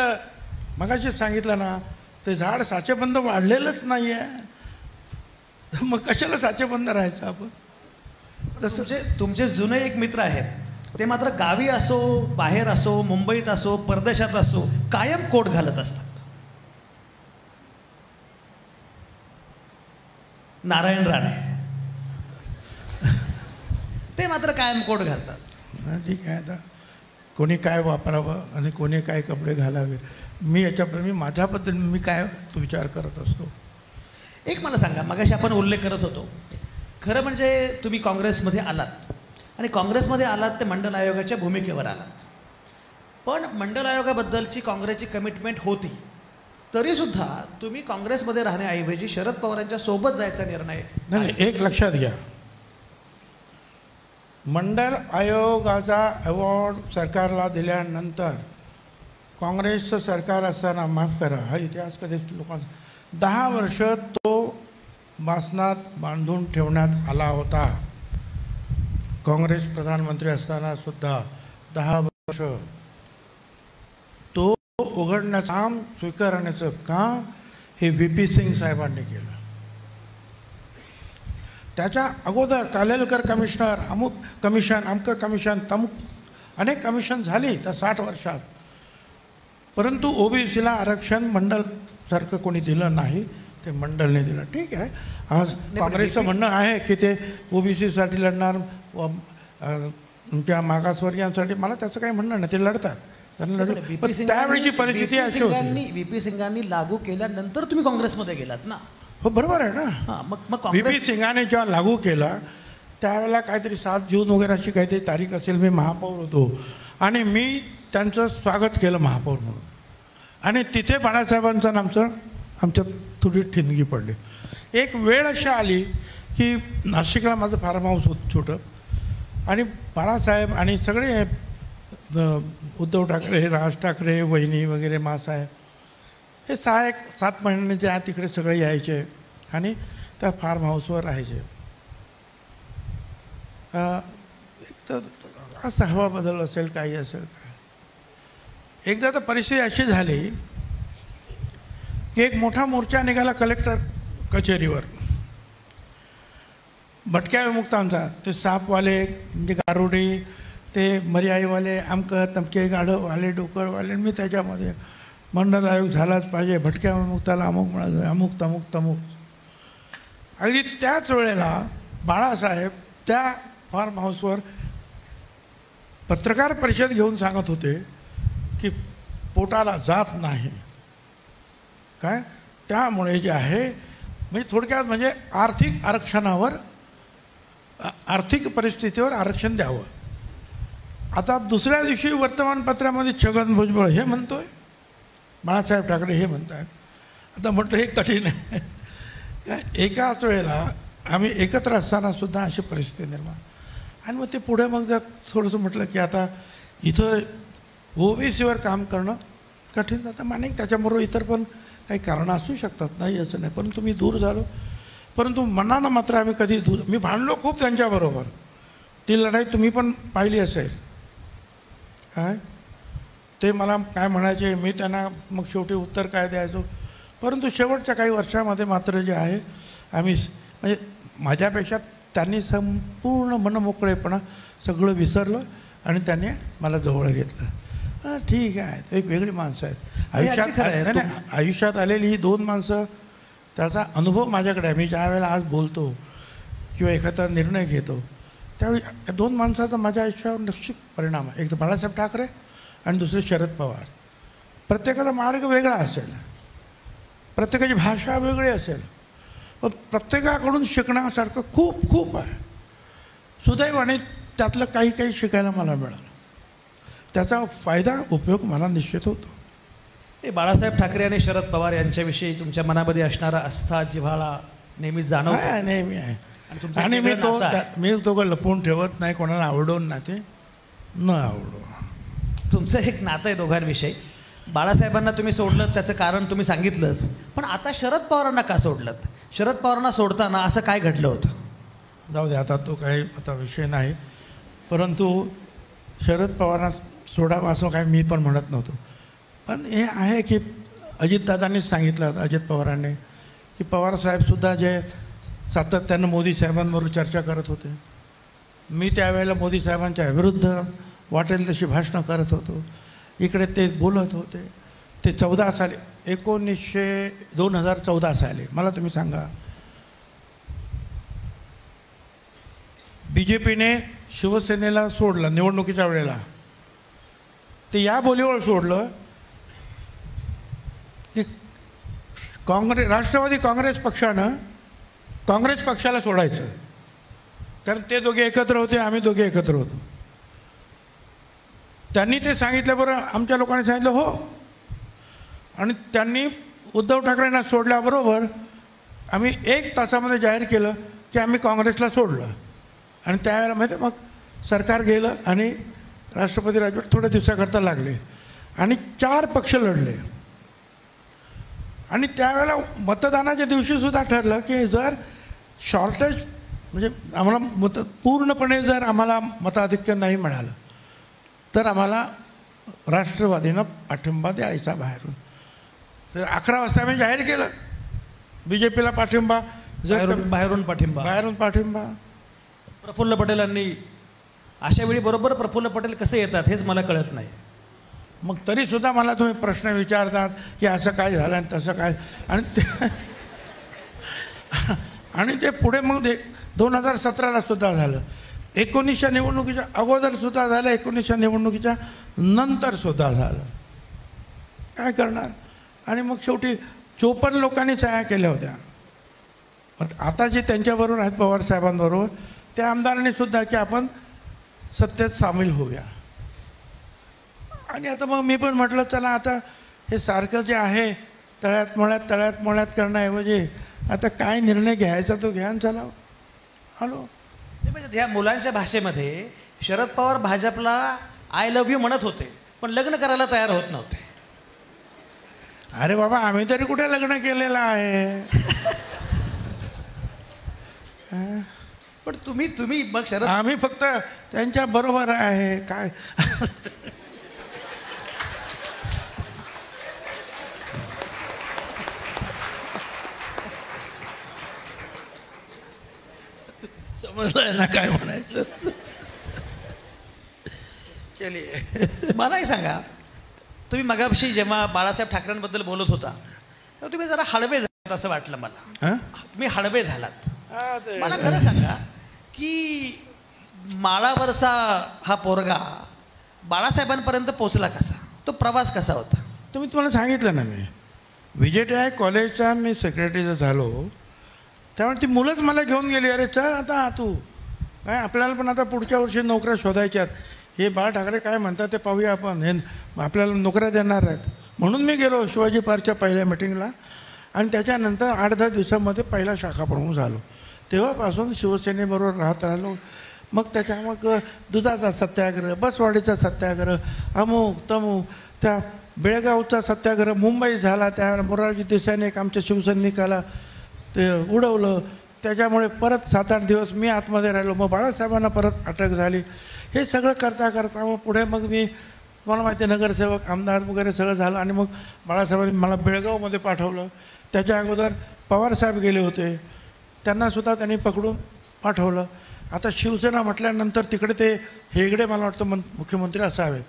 मगाशी सांगितलं ना, ते झाड साचेबंद वाढलेलंच नाही आहे, मग कशाला साचेबंद राहायचं आपण. तसं तुमचे जुने एक मित्र आहेत, ते मात्र गावी असो, बाहेर असो, मुंबईत असो, परदेशात असो, कायम कोट घालत असतात. नारायण राणे ते मात्र कायम कोट घालतात. ठीक आहे, आता कोणी काय वापरावं आणि कोणी काय कपडे घालावे, मी माझ्याबद्दल मी काय तो विचार करत असतो. एक मला सांगा, मगाशी आपण उल्लेख करत होतो, खरं म्हणजे तुम्ही काँग्रेसमध्ये आलात आणि काँग्रेसमध्ये आलात ते मंडल आयोगाच्या भूमिकेवर आलात. पण मंडल आयोगाबद्दलची काँग्रेसची कमिटमेंट होती, तरीसुद्धा तुम्ही काँग्रेसमध्ये राहण्याऐवजी शरद पवारांच्या सोबत जायचा निर्णय. नाही, एक लक्षात घ्या, मंडल आयोगाचा अवॉर्ड सरकारला दिल्यानंतर काँग्रेसचं सरकार असताना, माफ करा हा इतिहास कधी लोकांचा, 10 वर्ष तो वासनात बांधून ठेवण्यात आला होता. काँग्रेस प्रधानमंत्री असताना सुद्धा 10 वर्ष तो उघडण्याचं काम, स्वीकारण्याचं काम हे VP सिंग साहेबांनी केलं. त्याच्या अगोदर कालेलकर कमिशनर, अमुक कमिशन, अमकं कमिशन, तमुक अनेक कमिशन झाली त्या 60 वर्षात. परंतु OBCला आरक्षण मंडलसारखं कोणी दिलं नाही, ते मंडलने दिलं. ठीक आहे, आज काँग्रेसचं म्हणणं आहे की ते OBCसाठी लढणार, त्या मागासवर्गीयांसाठी, मला त्याचं काही म्हणणं नाही, ते लढतात. पण त्यावेळीची परिस्थिती अशी होती. VP सिंगांनी लागू केल्यानंतर तुम्ही काँग्रेसमध्ये गेलात ना. हो, बरोबर आहे ना. मग VP सिंगाने जेव्हा लागू केला त्यावेळेला काहीतरी 7 जून वगैरे अशी काहीतरी तारीख असेल, मी महापौर होतो आणि मी त्यांचं स्वागत केलं महापौर म्हणून. आणि तिथे बाळासाहेबांचं आमच्यात थोडी ठिणगी पडली. एक वेळ अशी आली की नाशिकला माझं फार्म हाऊस होतं छोटं, आणि बाळासाहेब आणि सगळे उद्धव ठाकरे, राज ठाकरे, वहिनी वगैरे, मासाहेब, हे 6-7 महिन्याचे आत तिकडे सगळे यायचे आणि त्या फार्म हाऊसवर राहायचे. एक तर असं हवा बदल असेल, काही असेल काय. एकदा तर परिस्थिती अशी झाली की एक मोठा मोर्चा निघाला कलेक्टर कचेरीवर, भटक्या विमुक्तांचा. ते सापवाले, म्हणजे गारुडी, ते मर्याईवाले, अमकं तमके, गाढववाले, डोकरवाले, मी त्याच्यामध्ये. मंडल आयोग झालाच पाहिजे, भटक्या विमुक्ताला अमुक मिळालं, अमुक तमुक तमुक. अगदी त्याच वेळेला बाळासाहेब त्या फार्म हाऊसवर पत्रकार परिषद घेऊन सांगत होते की पोटाला जात नाही काय, त्यामुळे जे आहे, म्हणजे थोडक्यात म्हणजे आर्थिक आरक्षणावर, आर्थिक परिस्थितीवर आरक्षण द्यावं. आता दुसऱ्या दिवशी वर्तमानपत्रामध्ये छगन भुजबळ हे म्हणतोय, बाळासाहेब ठाकरे हे म्हणत आहेत. आता म्हटलं हे कठीण आहे काय. एकाच वेळेला आम्ही एकत्र असताना सुद्धा अशी परिस्थिती निर्माण. आणि मग ते पुढे मग जर थोडंसं म्हटलं की आता इथं OBCवर काम करणं कठीण जातं. माने त्याच्याबरोबर इतर पण काही कारणं असू शकतात, नाही असं नाही, परंतु मी दूर झालो. परंतु मनानं मात्र आम्ही कधी दूर, मी भांडलो खूप त्यांच्याबरोबर. ती लढाई तुम्ही पण पाहिली असेल काय. ते मला काय म्हणायचे, मी त्यांना मग शेवटी उत्तर काय द्यायचो. परंतु शेवटच्या काही वर्षामध्ये मात्र जे आहे, आम्ही म्हणजे माझ्यापेक्षा त्यांनी संपूर्ण मनमोकळेपणा सगळं विसरलं आणि त्याने मला जवळ घेतलं. हां, ठीक आहे, ते एक वेगळी माणसं आहेत आयुष्यात. नाही, आयुष्यात आलेली ही 2 माणसं, त्याचा अनुभव माझ्याकडे आहे. मी ज्या वेळेला आज बोलतो किंवा एखादा निर्णय घेतो त्यावेळी या दोन माणसाचा माझ्या आयुष्यावर निश्चित परिणाम आहे. एक तर बाळासाहेब ठाकरे आणि दुसरे शरद पवार. प्रत्येकाचा मार्ग वेगळा असेल, प्रत्येकाची भाषा वेगळी असेल, पण प्रत्येकाकडून शिकण्यासारखं खूप खूप आहे. सुदैवाने त्यातलं काही काही शिकायला मला मिळालं. त्याचा फायदा उपयोग मला निश्चित होतो. हे बाळासाहेब ठाकरे आणि शरद पवार यांच्याविषयी तुमच्या मनामध्ये असणारा आस्था, जिव्हाळा नेहमी जाणवतो. आहे, नेहमी आहे. तुमचं आणि वेगळं नातं आहे. मी तो लपवून ठेवत नाही, कोणाला आवडून ना ते न आवडो. तुमचं एक नातं आहे दोघांविषयी. बाळासाहेबांना तुम्ही सोडलं त्याचं कारण तुम्ही सांगितलंच, पण आता शरद पवारांना का सोडलं? शरद पवारांना सोडताना असं काय घडलं होतं? जाऊ दे, आता तो काही आता विषय नाही. परंतु शरद पवारांना सोडावं असं काय मी पण म्हणत नव्हतो. पण हे आहे की अजितदादांनीच सांगितलं होतं, अजित पवारांनी, की पवारसाहेबसुद्धा जे सातत्यानं मोदी साहेबांबरोबर चर्चा करत होते. मी त्यावेळेला मोदी साहेबांच्या विरुद्ध वाटेल तशी भाषणं करत होतो. इकडे ते बोलत होते. ते 14 साली 2014 साली मला तुम्ही सांगा, BJPने शिवसेनेला सोडलं निवडणुकीच्या वेळेला. ते या बोलीवर सोडलं की राष्ट्रवादी काँग्रेस पक्षानं काँग्रेस पक्षाला सोडायचं, कारण ते दोघे एकत्र होते, आम्ही दोघे एकत्र होतो. त्यांनी ते सांगितल्याबरोबर आमच्या लोकांनी सांगितलं हो, आणि त्यांनी उद्धव ठाकरेंना सोडल्याबरोबर आम्ही 1 तासामध्ये जाहीर केलं की आम्ही काँग्रेसला सोडलं. आणि त्यावेळेला माहिती मग सरकार गेलं आणि राष्ट्रपती राजवट थोड्या दिवसाकरता लागले आणि 4 पक्ष लढले. आणि त्यावेळेला मतदानाच्या दिवशीसुद्धा ठरलं की जर शॉर्टेज म्हणजे आम्हाला पूर्णपणे जर आम्हाला मताधिक्य नाही मिळालं तर आम्हाला राष्ट्रवादीनं पाठिंबा द्यायचा बाहेरून. तर 11 वाजता आम्ही जाहीर केलं BJPला पाठिंबा, बाहेरून पाठिंबा. प्रफुल्ल पटेलांनी अशा वेळी बरोबर प्रफुल्ल पटेल कसे येतात हेच मला कळत नाही. मग तरीसुद्धा मला तुम्ही प्रश्न विचारतात की असं काय झालं आणि तसं काय, आणि ते पुढे मग 2017ला सुद्धा झालं, 19च्या निवडणुकीच्या अगोदर सुद्धा झालं, 19च्या निवडणुकीच्या नंतर सुद्धा झालं. काय करणार? आणि मग शेवटी 54 लोकांनी सह्या केल्या होत्या. आता जे त्यांच्याबरोबर आहेत पवारसाहेबांबरोबर त्या आमदारांनी सुद्धा की आपण सत्तेत सामील होऊया. आणि आता मग मी पण म्हटलं चला आता हे सारखं जे आहे तळ्यात मळ्यात करण्याऐवजी आता काय निर्णय घ्यायचा तो घ्या, चला हॅलो. म्हणजे ह्या मुलांच्या भाषेमध्ये शरद पवार भाजपला आय लव्ह यू म्हणत होते, पण लग्न करायला तयार होत नव्हते. अरे बाबा, आम्ही तरी कुठे लग्न केलेलं आहे? पण तुम्ही मग शरद, आम्ही फक्त त्यांच्या बरोबर आहे काय. समजलंय ना काय म्हणायचं? चलिए, मलाही सांगा, तुम्ही मगाशी जेव्हा बाळासाहेब ठाकरेंबद्दल बोलत होता तेव्हा तुम्ही जरा हळवे झालात असं वाटलं मला. तुम्ही हळवे झालात. मला खरं सांगा की माळावरचा हा पोरगा बाळासाहेबांपर्यंत पोचला कसा? तो प्रवास कसा होता? तुम्हाला सांगितलं ना, मी VJTI कॉलेजचा मी सेक्रेटरी झालो त्यामुळे ती मुलंच मला घेऊन गेली. अरे चल आता तू काय, आपल्याला पण आता पुढच्या वर्षी नोकऱ्या शोधायच्यात, हे बाळा ठाकरे काय म्हणतात ते पाहूया आपण, हे आपल्याला नोकऱ्या देणार आहेत. म्हणून मी गेलो शिवाजी पार्कच्या पहिल्या मिटिंगला आणि त्याच्यानंतर 8-10 दिवसामध्ये पहिला शाखा प्रमुख झालो. तेव्हापासून शिवसेनेबरोबर राहत राहिलो. मग मग दुधाचा सत्याग्रह, बसवाडीचा सत्याग्रह, अमुक तमुक, त्या बेळगावचा सत्याग्रह मुंबईत झाला, त्यावेळेला मोरारजी देसाईने एक आमच्या शिवसैनिकाला ते उडवलं. त्याच्यामुळे परत 7-8 दिवस मी आतमध्ये राहिलो. मग बाळासाहेबांना परत अटक झाली. हे सगळं करता मग पुढे मग मी, मला माहिती आहे, नगरसेवक आमदार वगैरे सगळं झालं. आणि मग बाळासाहेबांनी मला बेळगावमध्ये पाठवलं. त्याच्या अगोदर पवारसाहेब गेले होते, त्यांनासुद्धा त्यांनी पकडून पाठवलं. आता शिवसेना म्हटल्यानंतर तिकडे ते हेगडे मला वाटतं मुख्यमंत्री असावेत.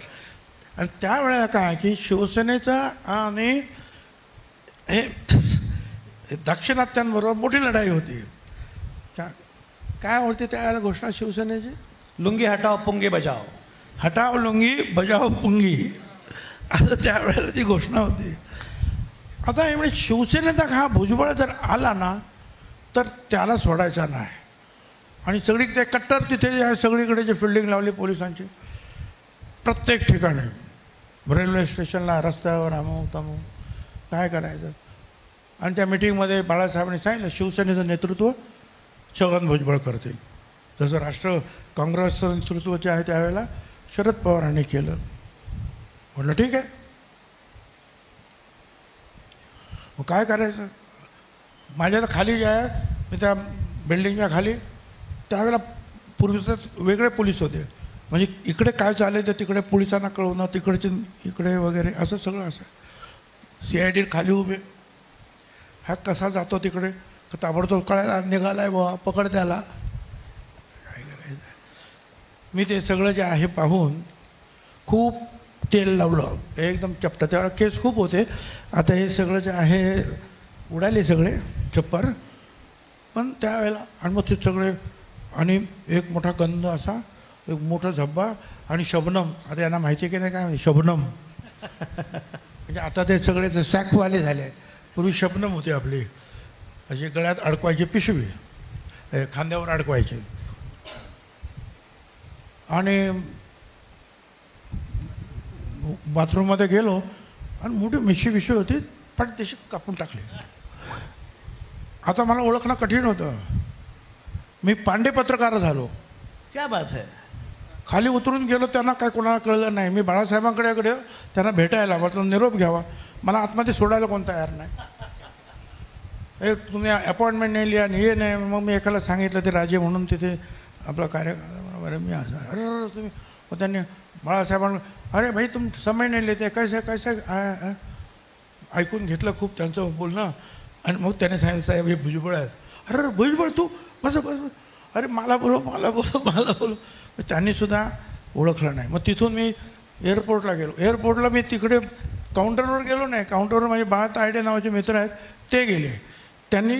आणि त्यावेळेला काय की शिवसेनेचा आणि हे दाक्षिणात्यांबरोबर मोठी लढाई होती. काय होती त्यावेळेला घोषणा शिवसेनेची? लुंगी हटाव पुंगी बजाव. हटाव लुंगी बजाव पुंगी, असं त्यावेळेला ती घोषणा होती. आता हे म्हणजे शिवसेनेचा हा भुजबळ जर आला ना तर त्याला सोडायचा नाही. आणि सगळी ते कट्टर तिथे जे आहे सगळीकडे जे फिल्डिंग लावली पोलिसांची प्रत्येक ठिकाणी, रेल्वे स्टेशनला, रस्त्यावर, अमुक तमुक, काय करायचं. आणि त्या मिटिंगमध्ये बाळासाहेबांनी सांगितलं शिवसेनेचं नेतृत्व छगन भुजबळ करतील, जसं काँग्रेसचं नेतृत्व जे आहे त्यावेळेला शरद पवारांनी केलं. म्हटलं ठीक आहे, मग काय करायचं. माझ्या तर खाली जे आहे मी त्या बिल्डिंगच्या खाली त्यावेळेला पूर्वीच वेगळे पोलीस होते, म्हणजे इकडे काय चालेल ते तिकडे पोलिसांना कळवणं, तिकडचे इकडे वगैरे असं सगळं असं. CID खाली उभे, हा कसा जातो तिकडे ताबडतोब कळायला निघालाय बुवा, पकड त्याला, काय करायचं. मी ते सगळं जे आहे पाहून खूप तेल लावलं, एकदम चपटा. त्यावेळेला केस खूप होते, आता हे सगळं जे आहे उडाले सगळे छप्पर. पण त्यावेळेला आणि मग ते सगळे, आणि एक मोठा गंध असा, एक मोठा झब्बा आणि शबनम. आता यांना माहिती आहे की नाही काय माहिती शबनम म्हणजे आता ते सगळे सॅकवाले झाले. पूर्वी शबनम होती आपली, अशी गळ्यात अडकवायची पिशवी, खांद्यावर अडकवायची. आणि बाथरूममध्ये गेलो आणि मोठी मिशी होती, पण तशी कापून टाकली. आता मला ओळखणं कठीण होतं. मी पांडे पत्रकार झालो. क्या बात है. खाली उतरून गेलो, त्यांना काय कोणाला कळलं नाही. मी बाळासाहेबांकडे त्यांना भेटायला, म्हटलं निरोप घ्यावा, मला आतमध्ये सोडायला कोण तयार नाही. तुम्ही अपॉइंटमेंट नाही लिहा आणि हे नाही. मग मी एकाला सांगितलं, ते राजे म्हणून तिथे आपला कार्यक्रम, मी असं अरे तुम्ही, मग त्यांनी बाळासाहेबांना, अरे भाई तुम समय नाही लिहिते, कसं ऐकून घेतलं खूप त्यांचं बोलणं. आणि मग त्याने सांगितलं साहेब हे भुजबळ आहेत. अरे भुजबळ तू बस, अरे मला बोलो. त्यांनीसुद्धा ओळखलं नाही. मग तिथून मी एअरपोर्टला गेलो. एअरपोर्टला मी तिकडे काउंटरवर गेलो नाही, काउंटरवर माझे बाळा तायडे नावाचे मित्र आहेत, ते गेले. त्यांनी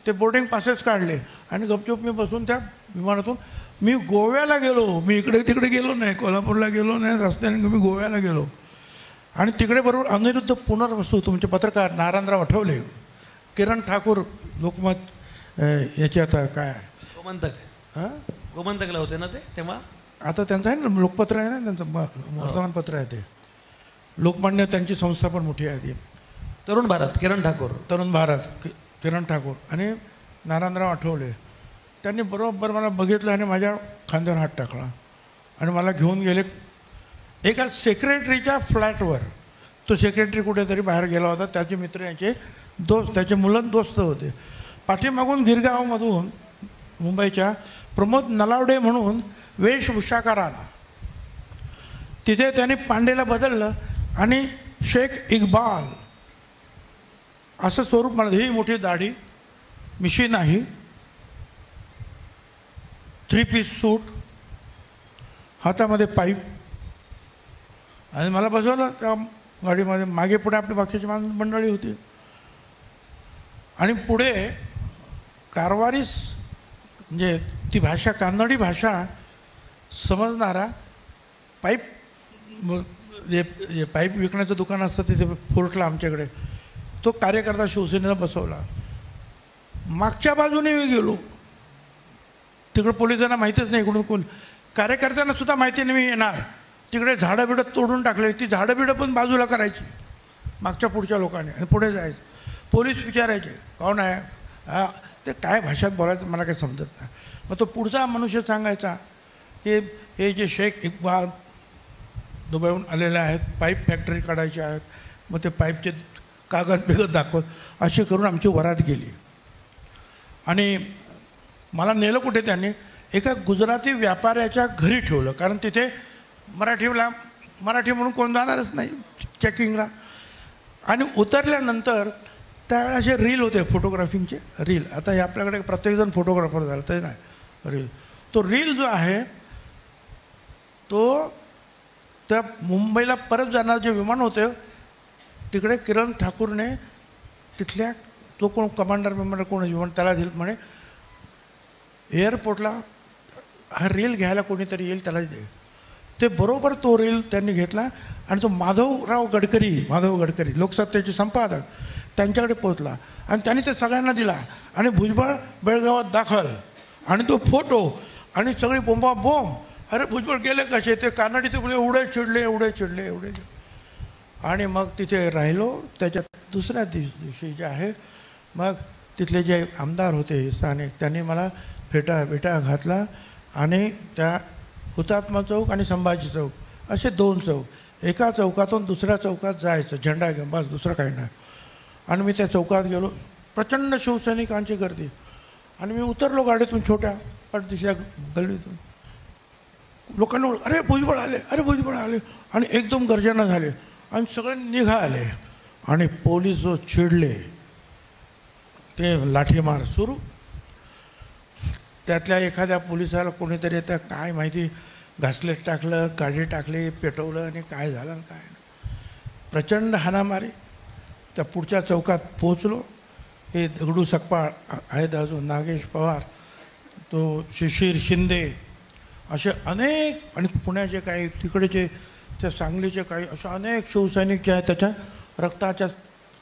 ते बोर्डिंग पासेस काढले आणि गपचूप मी बसून त्या विमानातून मी गोव्याला गेलो. मी इकडे तिकडे गेलो नाही, कोल्हापूरला गेलो नाही, रस्त्याने मी गोव्याला गेलो. आणि तिकडे बरोबर अनिरुद्ध पुनर्वसू, तुमचे पत्रकार नारायणराव आठवले, किरण ठाकूर, लोकमत याचे आता काय गोमंतक, गोमंतकला होते ना ते तेव्हा. आता त्यांचं आहे ना लोकपत्र आहे ना, त्यांचं वर्तमानपत्र आहे ते. लोकमान्य त्यांची संस्था पण मोठी आहे ती. तरुण भारत, किरण ठाकूर. तरुण भारत, किरण ठाकूर आणि नारायणराव आठवले. त्यांनी बरोबर मला बघितलं आणि माझ्या खांद्यावर हात टाकला आणि मला घेऊन गेले एका सेक्रेटरीच्या फ्लॅटवर. तो सेक्रेटरी कुठेतरी बाहेर गेला होता, त्याचे मित्र यांचे त्याचे मुलं दोस्त होते. पाठीमागून गिरगावमधून मुंबईच्या प्रमोद नलावडे म्हणून वेशभूषाकार आला. तिथे त्यांनी पांडेला बदललं आणि शेख इक्बाल असं स्वरूप मला. ही मोठी दाढी, मिशी नाही, 3 पीस सूट, हातामध्ये पाईप, आणि मला बसवलं त्या गाडीमध्ये. मागे पुढे आपली बाकीची मंडळी होती आणि पुढे कारवारीस, म्हणजे ती भाषा कानडी भाषा समजणारा पाईप, जे पाईप विकण्याचं दुकान असतं तिथे फोर्टला आमच्याकडे, तो कार्यकर्ता शिवसेनेला बसवला. मागच्या बाजूने मी गेलो, तिकडे पोलिसांना माहितीच नाही इकडून कोण, कार्यकर्त्यांना सुद्धा माहिती नाही मी येणार. तिकडे झाडं बिडं तोडून टाकले, ती झाडं बिडं पण बाजूला करायची मागच्या पुढच्या लोकांनी आणि पुढे जायचं. पोलीस विचारायचे कोण आहे, ते काय भाषेत बोलायचं मला काही समजत नाही. मग तो पुढचा मनुष्य सांगायचा की हे जे शेख इक्बाल दुबईहून आलेले आहेत, पाईप फॅक्टरी काढायची आहेत, मग ते पाईपचे कागद बिगद दाखवत, अशी करून आमची वरात गेली. आणि मला नेलं कुठे, त्यांनी एका गुजराती व्यापाऱ्याच्या घरी ठेवलं, कारण तिथे मराठी म्हणून कोण जाणारच नाही चेकिंगला. आणि उतरल्यानंतर त्यावेळेला असे रील होते फोटोग्राफिंगचे रील. आता हे आपल्याकडे प्रत्येकजण फोटोग्राफर झाला ते नाही रील. तो रील जो आहे तो त्या मुंबईला परत जाणार जे विमान होते तिकडे किरण ठाकूरने तिथल्या तो कोण कमांडर कोण विमान त्याला दिलं म्हणे, एअरपोर्टला हा रील घ्यायला कोणीतरी येईल त्याला दे. ते बरोबर तो रील त्यांनी घेतला आणि तो माधव गडकरी लोकसत्तेचे संपादक त्यांच्याकडे पोहोचला आणि त्यांनी ते सगळ्यांना दिला आणि भुजबळ बेळगावात दाखल आणि तो फोटो आणि सगळी बोंब. अरे भुजबळ गेले कसे, ते कानडी ते एवढे चिडले. आणि मग तिथे राहिलो. त्याच्यात दुसऱ्या दिवशी जे आहे मग तिथले जे आमदार होते स्थानिक त्यांनी मला फेटा घातला आणि त्या हुतात्मा चौक आणि संभाजी चौक असे 2 चौक, एका चौकातून दुसऱ्या चौकात जायचं झेंडा घेऊन, बस दुसरं काही नाही. आणि मी त्या चौकात गेलो, प्रचंड शिवसैनिकांची गर्दी आणि मी उतरलो गाडीतून छोट्या पडदिशा गल्लीतून. लोकांना अरे भुजबळ आले आणि एकदम गर्जना झाले आणि सगळे निघाले आणि पोलीस जो चिडले ते लाठीमार सुरू. त्यातल्या एखाद्या पोलिसाला कोणीतरी त्या काय माहिती घासलेट टाकलं, गाडी टाकली, पेटवलं आणि काय झालं काय नाही. प्रचंड हाणामारी. त्या पुढच्या चौकात पोचलो. हे दगडू सकपाळ आहेत, अजून नागेश पवार, तो शिशिर शिंदे, असे अनेक आणि पुण्याचे काही तिकडेचे त्या सांगलीचे काही असे अनेक शिवसैनिक जे आहेत त्याच्या रक्ताच्या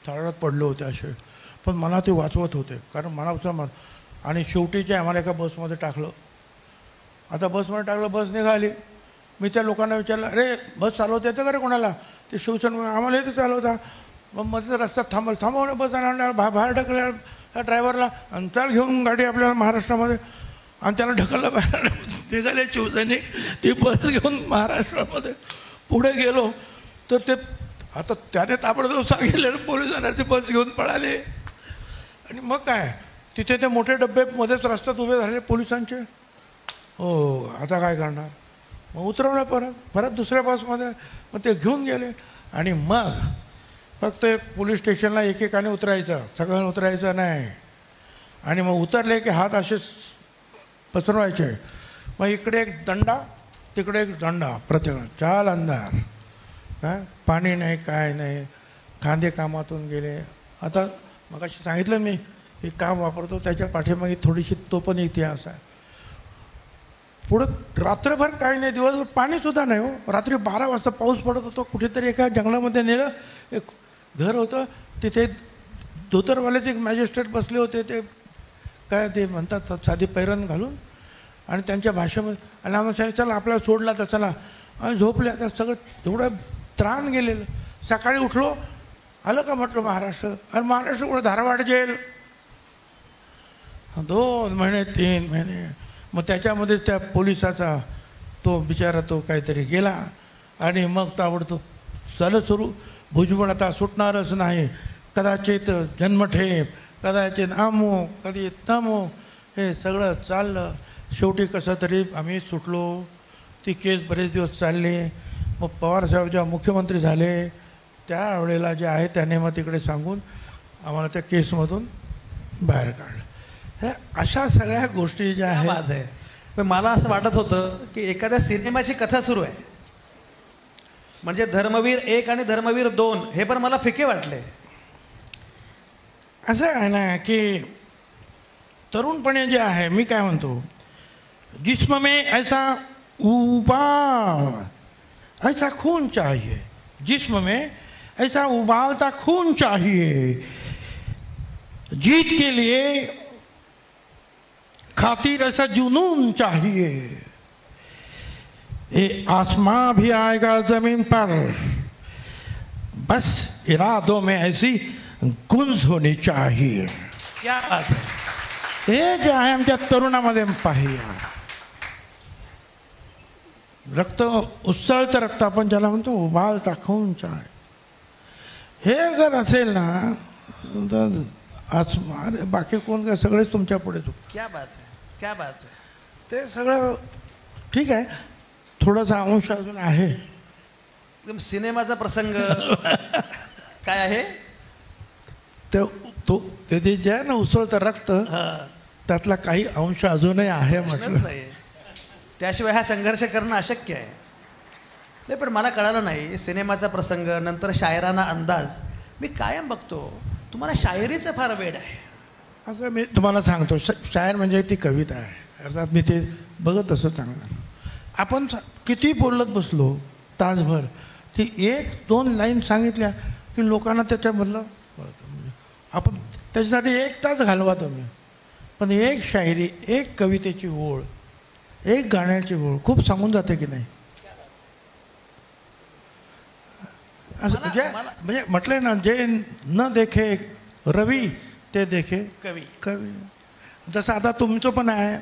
थाळात पडले होते असे. पण मला ते वाचवत होते कारण मला असं आणि शेवटी जे आम्हाला एका बसमध्ये टाकलं. आता बसमध्ये टाकलं, बस निघाली. मी त्या लोकांना विचारलं, अरे बस चालवता येतं का रे कोणाला? ते शिवसेना आम्हाला येतं चालवता. मग मध्ये रस्त्यात थांबवलं बस आणणार बाहेर ढकलल्या त्या ड्रायव्हरला आणि चाल घेऊन गाडी आपल्याला महाराष्ट्रामध्ये आणि त्याला ढकललं बाहेर. निघाले शिवसैनिक, ती बस घेऊन महाराष्ट्रामध्ये पुढे गेलो तर ते आता त्याने ताबडतोब सांगितलं पोलिसांना, ते बस घेऊन पळाले. आणि मग काय तिथे ते मोठे डबे मध्येच रस्त्यात उभे झाले पोलिसांचे. हो आता काय करणार? मग उतरवलं परत दुसऱ्या बसमध्ये. मग ते घेऊन गेले आणि मग फक्त पोलीस स्टेशनला एकेकाने उतरायचं, सगळं उतरायचं नाही. आणि मग उतरले की हात असे पसरवायचे. मग इकडे एक दंडा, तिकडे एक दंडा, प्रत्येक चाल अंधार, काय पाणी नाही काय नाही, कांदे कामातून गेले. आता मग अशी सांगितलं मी हे काम वापरतो त्याच्या पाठीमागे थोडीशी तो पण इतिहास आहे. पुढं रात्रभर काही नाही, दिवसभर पाणीसुद्धा नाही हो. रात्री 12 वाजता पाऊस पडत होतो. कुठेतरी एका जंगलामध्ये नेलं, एक घर होतं तिथे धोतरवाल्याचे एक मॅजिस्ट्रेट बसले होते. ते काय ते म्हणतात साधी पैरण घालून आणि त्यांच्या भाषेमध्ये आणि आम्हाला सांगितलं चला आपल्याला सोडला तर चला आणि झोपले. आता सगळं एवढं त्राण गेलेलं. सकाळी उठलो, आलं का म्हटलं महाराष्ट्र. अरे महाराष्ट्र कुठं? धारवाड जेल. 2 महिने 3 महिने. मग त्याच्यामध्येच त्या पोलिसाचा तो बिचारा तो काहीतरी गेला आणि मग ताबडतोब झालं सुरू. भुजबळ आता सुटणारच नाही, कदाचित जन्मठेप, कदाचित आमो कधी तमो, हे सगळं चाललं. शेवटी कसं तरी आम्ही सुटलो. ती केस बरेच दिवस चालली. मग पवारसाहेब जेव्हा मुख्यमंत्री झाले त्यावेळेला जे आहे त्याने मग तिकडे सांगून आम्हाला त्या केसमधून बाहेर काढलं. हे अशा सगळ्या गोष्टी ज्या आहेत. पण मला असं वाटत होतं की एखाद्या सिनेमाची कथा सुरू आहे, म्हणजे धर्मवीर 1 आणि धर्मवीर 2 हे पण मला फिके वाटले. असं आहे ना की तरुणपणे जे आहे, मी काय म्हणतो, जिस्म में ऐसा उबाल ऐसा खून चाहिए, जिस्म में ऐसा उबालता खून चाहिए, जीत के लिए खातिर ऐसा जुनून चाहिए, ये आसमां भी आएगा जमीन पर, बस इरादों में ऐसी गुंज होनी चाहिए. क्या बात है. हे जे आहे आमच्या तरुणामध्ये पाहिजे. रक्त उत्सळतं रक्त आपण ज्याला म्हणतो, उबालता खून चाहिए, हे जर असेल ना तर आसमान बाकी कोण काय सगळेच तुमच्या पुढे. क्या बात है, क्या बात है. ते सगळं ठीक आहे. थोडासा अंश अजून आहे. एकदम सिनेमाचा प्रसंग काय आहे ते जे आहे ना उसळतं रक्त, त्यातला काही अंश अजूनही आहे म्हटलं. नाही, त्याशिवाय हा संघर्ष करणं अशक्य आहे. नाही पण मला कळालं नाही, सिनेमाचा प्रसंग नंतर शायराना अंदाज. मी कायम बघतो तुम्हाला शायरीचं फार वेड आहे. असं मी तुम्हाला सांगतो, शायर म्हणजे ती कविता आहे. अर्थात मी ते बघत असतो चांगलं. आपण किती बोलत बसलो तासभर, ती 1-2 लाईन सांगितल्या की लोकांना त्याच्यामधलं कळतं. म्हणजे आपण त्याच्यासाठी 1 तास घालवा तुम्ही, पण एक शायरी, एक कवितेची ओळ, एक गाण्याची ओळ खूप सांगून जाते की नाही. असं म्हणजे म्हटलं ना, जे न देखे रवी ते देखे कवी. कवी. जसं आता तुमचं पण आहे,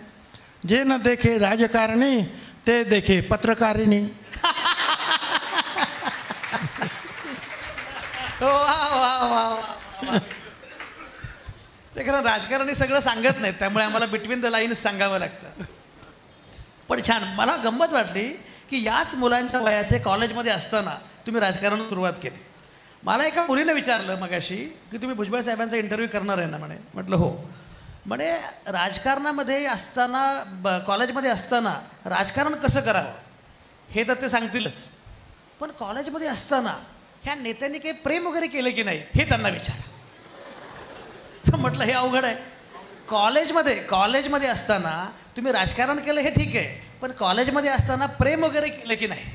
जे न देखे राजकारणी ते देखे पत्रकारिणी. ते खरं राजकारणी सगळं सांगत नाहीत, त्यामुळे आम्हाला बिटवीन द लाईन्स सांगावं लागतं. पण छान, मला गंमत वाटली की याच मुलांच्या वयाचे कॉलेजमध्ये असताना तुम्ही राजकारणाला सुरुवात केली. मला एका मुलीने विचारलं मगाशी की तुम्ही भुजबळ साहेबांचा इंटरव्ह्यू करणार आहे ना म्हणे. म्हटलं हो. म्हणे राजकारणामध्ये असताना, कॉलेजमध्ये असताना राजकारण कसं करावं हे तर ते सांगतीलच, पण कॉलेजमध्ये असताना ह्या नेत्यांनी काही प्रेम वगैरे केलं की नाही हे त्यांना विचारा. तर म्हटलं हे अवघड आहे. कॉलेजमध्ये असताना तुम्ही राजकारण केलं हे ठीक आहे, पण कॉलेजमध्ये असताना प्रेम वगैरे केलं की नाही.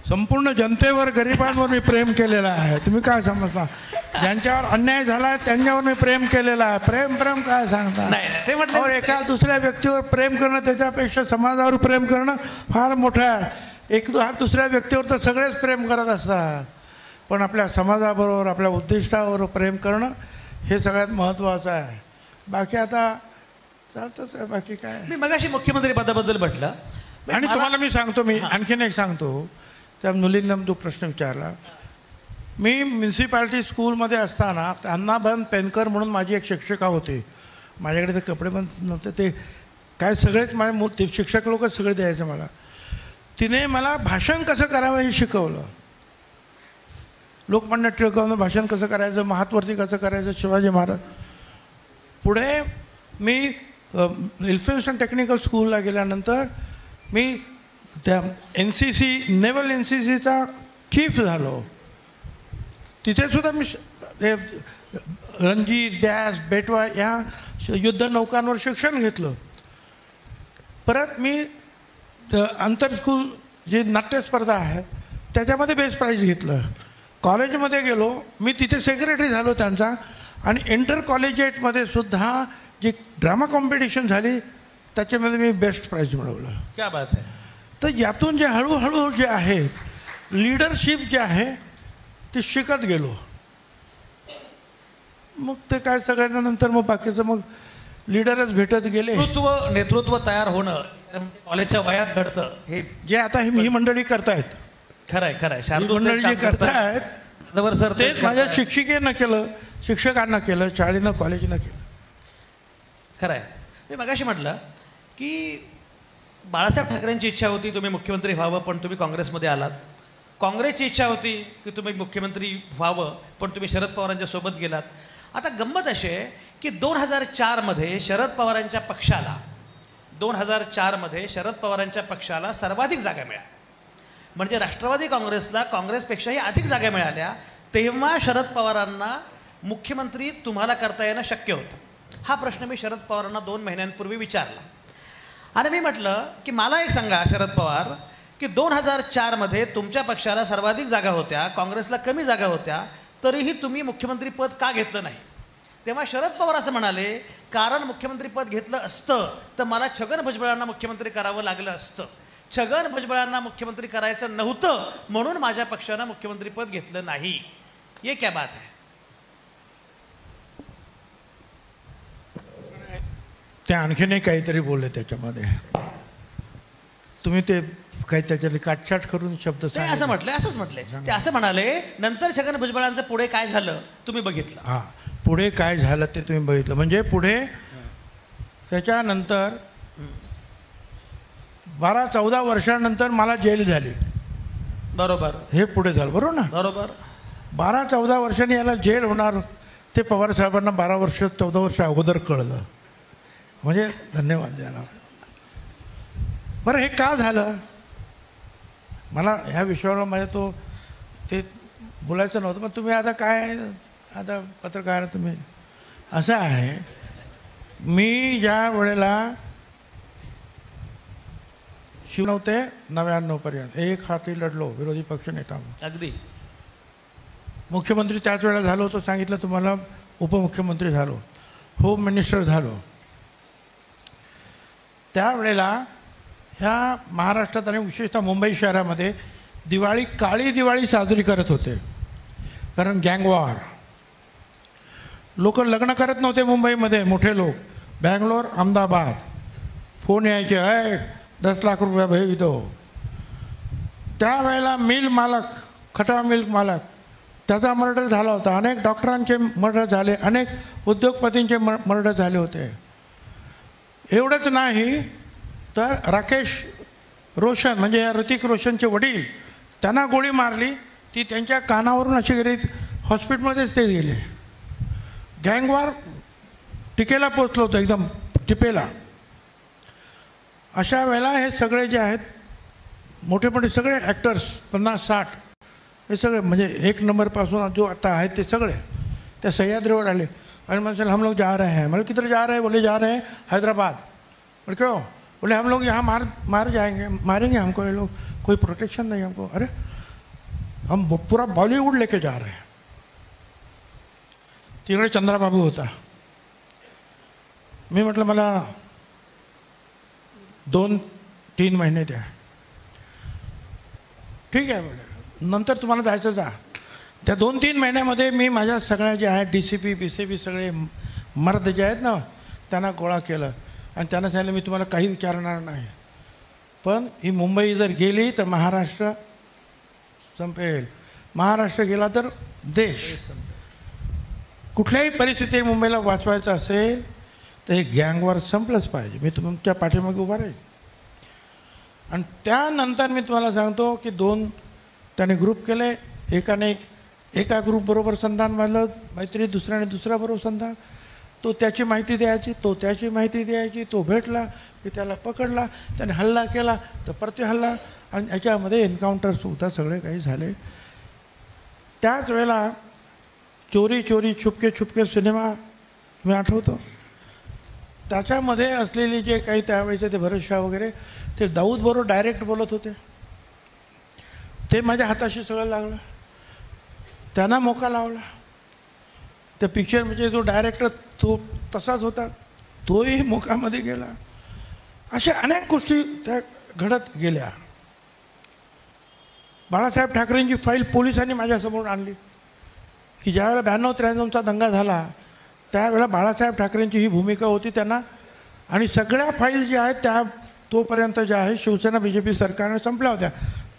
संपूर्ण जनतेवर, गरिबांवर मी प्रेम केलेलं आहे. तुम्ही काय समजता? ज्यांच्यावर अन्याय झाला त्यांच्यावर मी प्रेम केलेला आहे. प्रेम काय सांगता? नाही ते म्हटलं एका दुसऱ्या व्यक्तीवर प्रेम करणं, त्याच्यापेक्षा समाजावर प्रेम करणं फार मोठं आहे. दुसऱ्या व्यक्तीवर तर सगळेच प्रेम करत असतात, पण आपल्या समाजाबरोबर, आपल्या उद्दिष्टावर प्रेम करणं हे सगळ्यात महत्त्वाचं आहे. बाकी आता चालतंच आहे. बाकी काय, मी मगाशी मुख्यमंत्री पदाबद्दल म्हटलं. आणि तुम्हाला मी सांगतो, मी आणखीन एक सांगतो. त्या मुलींना जो प्रश्न विचारला, मी म्युन्सिपाल्टी स्कूलमध्ये असताना अण्णाभान पेनकर म्हणून माझी एक शिक्षिका होती. माझ्याकडे ते कपडे पण नव्हते, ते काय सगळेच माझे शिक्षक लोकच सगळे द्यायचे मला. तिने मला भाषण कसं करावं हे शिकवलं. लोकमान्य टिळकांना भाषण कसं करायचं, महात्वरती कसं करायचं, शिवाजी महाराज. पुढे मी इल्फिन्स्टन टेक्निकल स्कूलला गेल्यानंतर मी त्या NCC, नेव्हल NCCचा चीफ झालो. तिथेसुद्धा मी रणजी, डॅश, बेटवा या युद्धनौकांवर शिक्षण घेतलं. परत मी आंतर स्कूल जी नाट्यस्पर्धा आहे त्याच्यामध्ये बेस्ट प्राईज घेतलं. कॉलेजमध्ये गेलो, मी तिथे सेक्रेटरी झालो त्यांचा. आणि इंटर कॉलेजिएटमध्ये सुद्धा जी ड्रामा कॉम्पिटिशन झाली त्याच्यामध्ये मी बेस्ट प्राईज मिळवलं. क्या बात आहे. तर यातून जे हळूहळू जे आहे लीडरशिप जे आहे ते शिकत गेलो. मग ते काय सगळ्यांना नंतर मग बाकीचं मग लीडरच भेटत गेले. नेतृत्व तयार होणं कॉलेजच्या वयात घडतं, हे जे आता ही मंडळी करतायत. खरंय. शार्दूल मंडळी जे करतायत सर तेच माझ्या शिक्षिकेनं केलं, शिक्षकांना केलं, शाळेनं, कॉलेजनं केलं. खरंय. मी मगाशी म्हटलं की बाळासाहेब ठाकरेंची इच्छा होती तुम्ही मुख्यमंत्री व्हावं, पण तुम्ही काँग्रेसमध्ये आलात. काँग्रेसची इच्छा होती की तुम्ही मुख्यमंत्री व्हावं, पण तुम्ही शरद पवारांच्या सोबत गेलात. आता गंमत अशी आहे की 2004मध्ये शरद पवारांच्या पक्षाला सर्वाधिक जागा मिळाल्या. म्हणजे राष्ट्रवादी काँग्रेसला काँग्रेसपेक्षाही अधिक जागा मिळाल्या. तेव्हा शरद पवारांना मुख्यमंत्री तुम्हाला करता येणं शक्य होतं. हा प्रश्न मी शरद पवारांना 2 महिन्यांपूर्वी विचारला. आणि मी म्हटलं की मला एक सांगा शरद पवार, की 2004मध्ये तुमच्या पक्षाला सर्वाधिक जागा होत्या, काँग्रेसला कमी जागा होत्या, तरीही तुम्ही मुख्यमंत्रीपद का घेतलं नाही. तेव्हा शरद पवार असं म्हणाले, कारण मुख्यमंत्रीपद घेतलं असतं तर मला छगन भुजबळांना मुख्यमंत्री करावं लागलं असतं. छगन भुजबळांना मुख्यमंत्री करायचं नव्हतं म्हणून माझ्या पक्षानं मुख्यमंत्रीपद घेतलं नाही. ये क्या बात है. ते आणखीनही काहीतरी बोलले त्याच्यामध्ये. तुम्ही ते काही त्याच्यातले काटछाट करून शब्द असं म्हटलं, असंच म्हटले ते. असं म्हणाले नंतर छगन भुजबळांचं पुढे काय झालं तुम्ही बघितलं. हां, पुढे काय झालं ते तुम्ही बघितलं. म्हणजे पुढे त्याच्यानंतर 12-14 वर्षानंतर मला जेल झाली. बरोबर. हे पुढे झालं, बरोबर ना. बरोबर. 12-14 वर्षांनी याला जेल होणार ते पवार साहेबांना 14 वर्ष अगोदर कळलं. म्हणजे धन्यवाद द्यायला. बरं, हे का झालं मला ह्या विषयावर माझ्या ते बोलायचं नव्हतं, पण तुम्ही आता काय, आता पत्रकार तुम्ही. असं आहे मी ज्या वेळेला 99 ते 99 पर्यंत एक हाती लढलो विरोधी पक्षनेता म्हणून. अगदी मुख्यमंत्री त्याच वेळेला झालो होतो, सांगितलं तुम्हाला. उपमुख्यमंत्री झालो, होम मिनिस्टर झालो. त्यावेळेला ह्या महाराष्ट्रात आणि विशेषतः मुंबई शहरामध्ये दिवाळी काळी दिवाळी साजरी करत होते. कारण गँगवॉर, लोक लग्न करत नव्हते मुंबईमध्ये. मोठे लोक बँगलोर अहमदाबाद फोन यायचे, 10 लाख रुपया भेज दो. त्यावेळेला मिल मालक, खटाव मिल्क मालक, त्याचा मर्डर झाला होता. अनेक डॉक्टरांचे मर्डर झाले, अनेक उद्योगपतींचे मर्डर झाले होते. एवढंच नाही तर राकेश रोशन म्हणजे या ऋतिक रोशनचे वडील, त्यांना गोळी मारली, ती त्यांच्या कानावरून अशी गेली, हॉस्पिटलमध्येच ते गेले. गँगवॉर टिकेला पोचलो होतो, एकदम टिपेला. अशा वेळेला हे सगळे जे आहेत मोठे मोठे सगळे ॲक्टर्स 50-60 हे सगळे म्हणजे 1 नंबरपासून जो आता आहेत ते सगळे त्या सह्याद्रीवर आले आणि म्हणजे हम लोग जा रहे हैं. मतलब किधर जा रहे हैं? बोले जा रहे हैं हैदराबाद. बोले क्यों? बोले हम लोग यहाँ मार जाएंगे, मारेंगे हमको ये लोग, कोई प्रोटेक्शन नहीं हमको. अरे हम पूरा बॉलीवुड लेके जा रहे हैं. तिकडे चंद्राबाबू होता. मी म्हटलं मला 2-3 महिने द्या. ठीक आहे म्हटलं, नंतर तुम्हाला जायचं जा. त्या 2-3 महिन्यामध्ये मी माझ्या सगळ्या जे आहेत DCP BCP सगळे मर्द जे आहेत ना त्यांना गोळा केलं आणि त्यांना सांगितलं मी तुम्हाला काही विचारणार नाही, पण ही मुंबई जर गेली तर महाराष्ट्र संपेल, महाराष्ट्र गेला तर देश. कुठल्याही परिस्थितीत मुंबईला वाचवायचं असेल तर हे गँगवॉर संपलंच पाहिजे. मी तुमच्या पाठीमागे उभा राहील. आणि त्यानंतर मी तुम्हाला सांगतो की 2 त्याने ग्रुप केले. एका ग्रुपबरोबर संधान बांधलं मैत्री, दुसऱ्याने दुसऱ्याबरोबर संधान. तो त्याची माहिती द्यायची, तो त्याची माहिती द्यायची. तो भेटला की त्याला पकडला, त्याने हल्ला केला तर प्रति हल्ला, आणि याच्यामध्ये एन्काउंटरसुद्धा सगळे काही झाले. त्याच वेळेला चोरी चोरी छुपके छुपके सिनेमा मी आठवतो. त्याच्यामध्ये असलेले जे काही त्यावेळेचे ते भरत शाह वगैरे ते दाऊदबरोबर डायरेक्ट बोलत होते. ते माझ्या हाताशी सगळं लागलं. त्यांना मोका लावला. त्या पिक्चर म्हणजे जो डायरेक्टर तो तसाच होता, तोही मोकामध्ये गेला. अशा अनेक गोष्टी त्या घडत गेल्या. बाळासाहेब ठाकरेंची फाईल पोलिसांनी माझ्यासमोर आणली की ज्यावेळेला 92-93चा दंगा झाला त्यावेळेला बाळासाहेब ठाकरेंची ही भूमिका होती त्यांना. आणि सगळ्या फाईल ज्या आहेत त्या तोपर्यंत ज्या आहे शिवसेना BJP सरकारने संपल्या होत्या.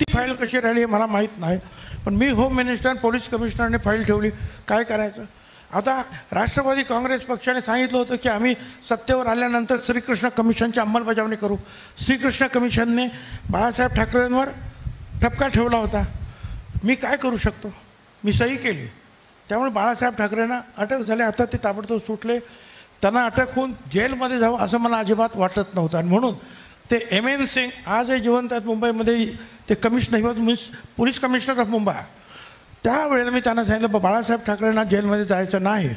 ती फाईल कशी राहिली हे मला माहीत नाही, पण मी होम मिनिस्टर पोलीस कमिशनरने फाईल ठेवली. काय करायचं आता? राष्ट्रवादी काँग्रेस पक्षाने सांगितलं होतं की आम्ही सत्तेवर आल्यानंतर श्रीकृष्ण कमिशनची अंमलबजावणी करू. श्रीकृष्ण कमिशनने बाळासाहेब ठाकरेंवर ठपका ठेवला होता. मी काय करू शकतो? मी सही केली. त्यामुळे बाळासाहेब ठाकरेंना अटक झाली. आता ते ताबडतोब सुटले. त्यांना अटक होऊन जेलमध्ये जावं असं मला अजिबात वाटत नव्हतं. आणि म्हणून ते MN सिंग आजही जिवंत आहेत मुंबईमध्ये. ते commissioner police commissioner of Mumbai. त्यावेळेला मी त्यांना सांगितलं बाळासाहेब ठाकरेंना जेलमध्ये जायचं नाही.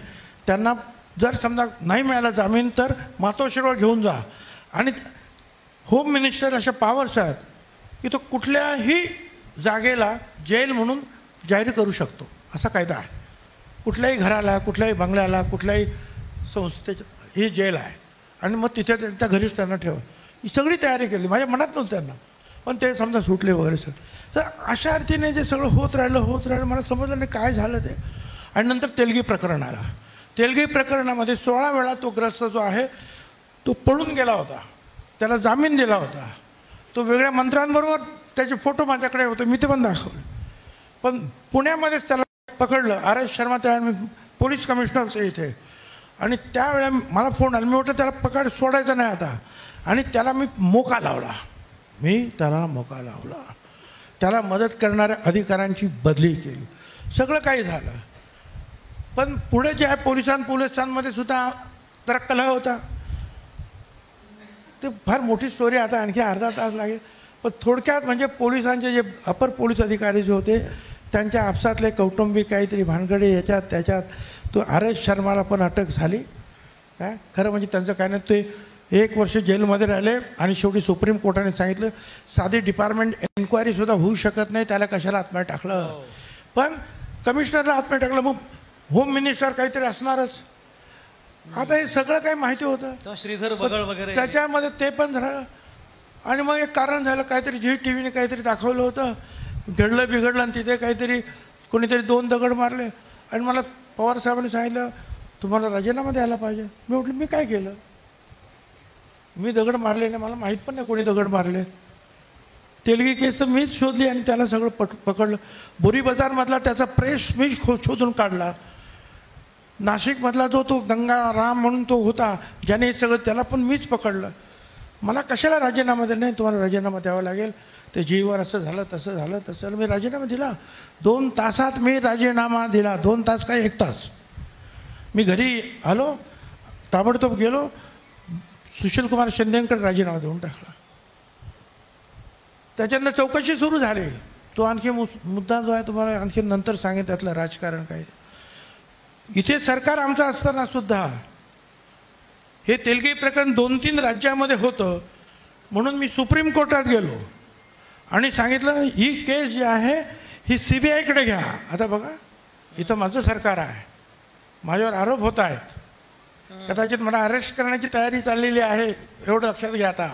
त्यांना जर समजा नाही मिळाला जामीन तर मातोश्रीवर घेऊन जा. आणि होम मिनिस्टर अशा पावर्स आहेत की तो कुठल्याही जागेला जेल म्हणून जाहीर करू शकतो. असा कायदा आहे. कुठल्याही घराला, कुठल्याही बंगल्याला, कुठल्याही संस्थेच्या ही जेल आहे. आणि मग तिथे त्यांच्या घरीच त्यांना ठेवा. ही सगळी तयारी केली. माझ्या मनात नव्हतं त्यांना, पण ते समजा सुटले वगैरे सर. तर अशा अर्थीने जे सगळं होत राहिलं मला समजलं नाही काय झालं ते. आणि नंतर तेलगी प्रकरण आला. तेलगी प्रकरणामध्ये 16 वेळा तो ग्रस्त जो आहे तो पळून गेला होता. त्याला जामीन दिला होता. तो वेगळ्या मंत्र्यांबरोबर त्याचे फोटो माझ्याकडे होते, मी ते पण दाखवले. पण पुण्यामध्येच त्याला पकडलं. RS शर्मा त्या पोलीस कमिशनर होते इथे. आणि त्यावेळेला मला फोन आला. मी म्हटलं त्याला पकड, सोडायचं नाही आता. आणि त्याला मी मोका लावला. त्याला मदत करणाऱ्या अधिकाऱ्यांची बदली केली. सगळं काही झालं. पण पुढे जे आहे पोलिसांमध्ये सुद्धा जरा कलह होता. ते फार मोठी स्टोरी, आता आणखी अर्धा तास लागेल. पण थोडक्यात म्हणजे पोलिसांचे जे अपर पोलीस अधिकारी जे होते त्यांच्या आपसातले कौटुंबिक काहीतरी भानगडी याच्यात त्याच्यात तो RS शर्माला पण अटक झाली. काय खरं म्हणजे त्यांचं काय नाही, ते 1 वर्ष जेलमध्ये राहिले आणि शेवटी सुप्रीम कोर्टाने सांगितलं साधी डिपार्टमेंट एन्क्वायरीसुद्धा होऊ शकत नाही, त्याला कशाला आतमध्ये टाकलं. पण कमिशनरला आतमध्ये टाकलं, मग होम मिनिस्टर काहीतरी असणारच. आता हे सगळं काही माहिती होतं, श्रीधर बगळ वगैरे त्याच्यामध्ये ते पण झालं. आणि मग एक कारण झालं, काहीतरी झी टी व्हीने काहीतरी दाखवलं होतं, घडलं बिघडलं आणि तिथे काहीतरी कोणीतरी 2 दगड मारले. आणि मला पवार साहेबांनी सांगितलं तुम्हाला राजीनामा द्यायला पाहिजे. मी म्हटलं मी काय केलं, मी दगड मारले नाही, मला माहीत पण नाही कोणी दगड मारले. तेलगी केस तर मीच शोधली आणि त्याला सगळं पकडलं. बोरी बाजारमधला त्याचा प्रेस मीच शोधून काढला. नाशिकमधला तो गंगाराम म्हणून तो होता ज्याने हे सगळं, त्याला पण मीच पकडलं. मला कशाला राजीनामा दिला, नाही तुम्हाला राजीनामा द्यावा लागेल, ते जीवर असं झालं तसं झालं तसं. मी राजीनामा दिला 2 तासात, मी राजीनामा दिला. 2 तास काय 1 तास. मी घरी आलो, ताबडतोब गेलो, सुशीलकुमार शिंदेंकडे राजीनामा देऊन टाकला. त्याच्यानंतर चौकशी सुरू झाली. तो आणखी मुद्दा जो आहे तुम्हाला आणखी नंतर सांगेन, त्यातलं राजकारण काय. इथे सरकार आमचं असताना सुद्धा हे तेलगी प्रकरण 2-3 राज्यामध्ये होतं, म्हणून मी सुप्रीम कोर्टात गेलो आणि सांगितलं ही केस जी आहे ही CBIकडे घ्या. आता बघा इथं माझं सरकार आहे, माझ्यावर आरोप होत आहेत, कदाचित मला अरेस्ट करण्याची तयारी चाललेली आहे, एवढं लक्षात घ्या आता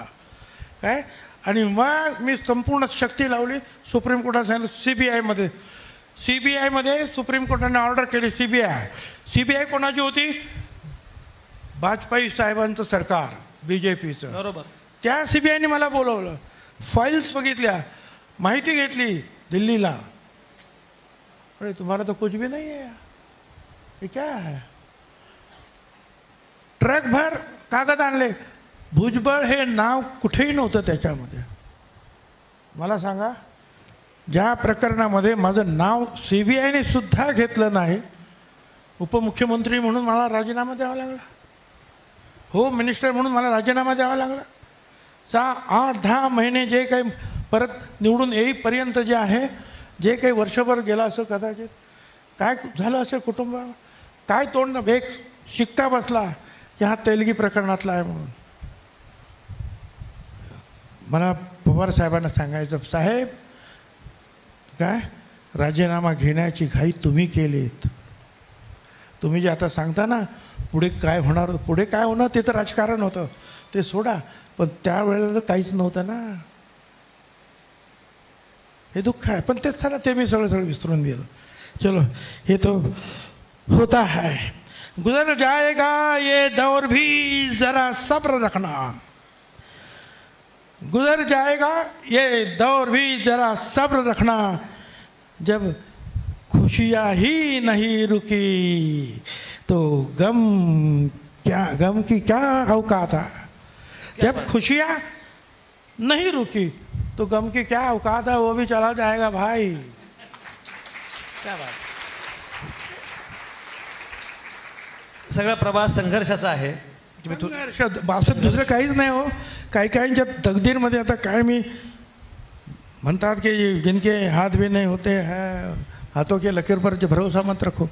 काय. आणि मग मी संपूर्ण शक्ती लावली. सुप्रीम कोर्टात सांगितलं CBIमध्ये सुप्रीम कोर्टाने ऑर्डर केली. CBI कोणाची होती, वाजपेयी साहेबांचं सरकार, BJPचं. बरोबर. त्या CBIने मला बोलवलं, फाईल्स बघितल्या, माहिती घेतली दिल्लीला. अरे तुम्हाला तो कुछ भी नहीं है, ये क्या है. ट्रकभर कागद आणले. भुजबळ हे नाव कुठेही नव्हतं त्याच्यामध्ये. मला सांगा, ज्या प्रकरणामध्ये माझं नाव CBIने सुद्धा घेतलं नाही, उपमुख्यमंत्री म्हणून मला राजीनामा द्यावा लागला, होम मिनिस्टर म्हणून मला राजीनामा द्यावा लागला. 8-10 महिने जे काही परत निवडून येईपर्यंत जे आहे, जे काही वर्षभर गेला असेल कदाचित, काय झालं असेल कुटुंबावर, काय तोंड, एक शिक्का बसला की हा तेलगी प्रकरणातला आहे म्हणून. मला पवार साहेबांना सांगायचं, साहेब काय राजीनामा घेण्याची घाई तुम्ही केलीत. तुम्ही जे आता सांगता ना पुढे काय होणार, पुढे काय होणार ते तर राजकारण होतं, ते सोडा, पण त्यावेळेला तर काहीच नव्हतं ना. हे दुःख आहे, पण तेच झालं, ते मी सगळं विसरून गेलो. चलो हे तो होता है, गुजर जाएगा ये दौर भी जरा सब्र रखना. गुजर जाएगा ये दौर भी जरा सब्र रखना. जब खुशियाँ ही नहीं रुकी तो गम की क्या औकात है. जब खुशियाँ नहीं रुकी तो गम की क्या औकात है, वो भी चला जाएगा भाई. क्या बात. सगळा प्रवास संघर्षाचा आहे. बासष्ट दुसरं काहीच नाही हो. काहींच्या तकदीरमध्ये आता काय, मी म्हणतात की जिनके हाथ भी नहीं होते हैं हाथों के लकीर पर जो भरोसा मत रखो.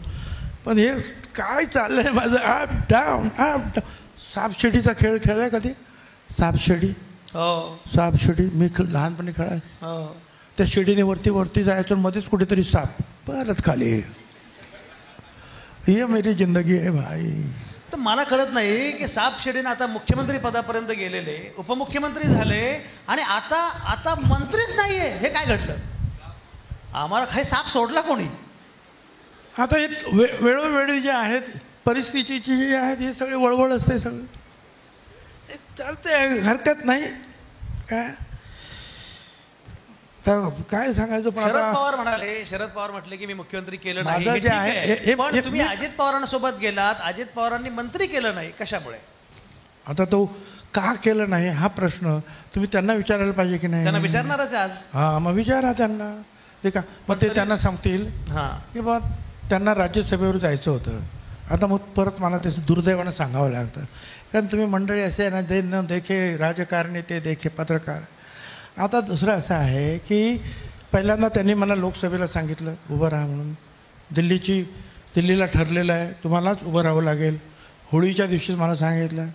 पण हे काय चाललंय माझं, अप डाऊन. सापशिडीचा खेळ खेळलाय कधी, सापशिडी. सापशिडी मी लहानपणी खेळाय. त्या शिडीने वरती जायचं, मध्येच कुठेतरी साप, परत खाली. ये मेरी जिंदगी आहे भाई. तर मला कळत नाही की साप शिडीने आता मुख्यमंत्री पदापर्यंत गेलेले, उपमुख्यमंत्री झाले आणि आता मंत्रीच नाहीये. हे काय घडलं, आम्हाला काही साप सोडला कोणी. आता हे वेळोवेळी जे आहेत परिस्थितीची जे आहेत, हे सगळे वळवळ असते, सगळं चालते, हरकत नाही. काय सांगायचं. पण शरद पवार म्हणाले, शरद पवार म्हटले की मी मुख्यमंत्री केलं नाही. जे आहे पण तुम्ही अजित पवारांसोबत गेलात, अजित पवारांनी मंत्री केलं नाही, कशामुळे. आता तो का केलं नाही हा प्रश्न तुम्ही त्यांना विचारायला पाहिजे की नाही. त्यांना विचारणारच आज. हां, मग विचारा त्यांना. ते का मग ते त्यांना सांगतील की बा त्यांना राज्यसभेवर जायचं होतं. आता मग परत मला त्याचं दुर्दैवानं सांगावं लागतं, कारण तुम्ही मंडळी असे आहे ना, न देखे राजकारणी ते देखे पत्रकार. आता दुसरं असं आहे की पहिल्यांदा त्यांनी मला लोकसभेला सांगितलं उभं राहा म्हणून. दिल्लीला ठरलेलं आहे, तुम्हालाच उभं राहावं लागेल. होळीच्या दिवशीच मला सांगितलं.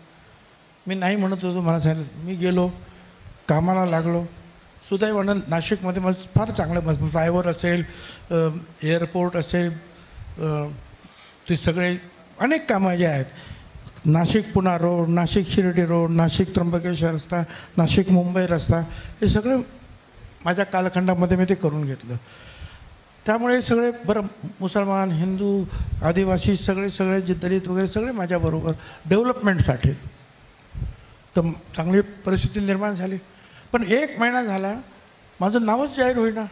मी नाही म्हणत होतो, मला सांगितलं. मी गेलो, कामाला लागलो. सुदैवानं नाशिकमध्ये माझं फार चांगलं फ्लायओव्हर असेल, एअरपोर्ट असेल, ते सगळे अनेक कामं जे आहेत, नाशिक पुणा रोड, नाशिक शिर्डी रोड, नाशिक त्र्यंबकेश्वर रस्ता, नाशिक मुंबई रस्ता, हे सगळं माझ्या कालखंडामध्ये मी ते करून घेतलं. त्यामुळे सगळे बरं मुसलमान, हिंदू, आदिवासी सगळे जे दलित वगैरे सगळे माझ्याबरोबर डेव्हलपमेंटसाठी. तर चांगली परिस्थिती निर्माण झाली. पण 1 महिना झाला माझं नावच जाहीर होईना.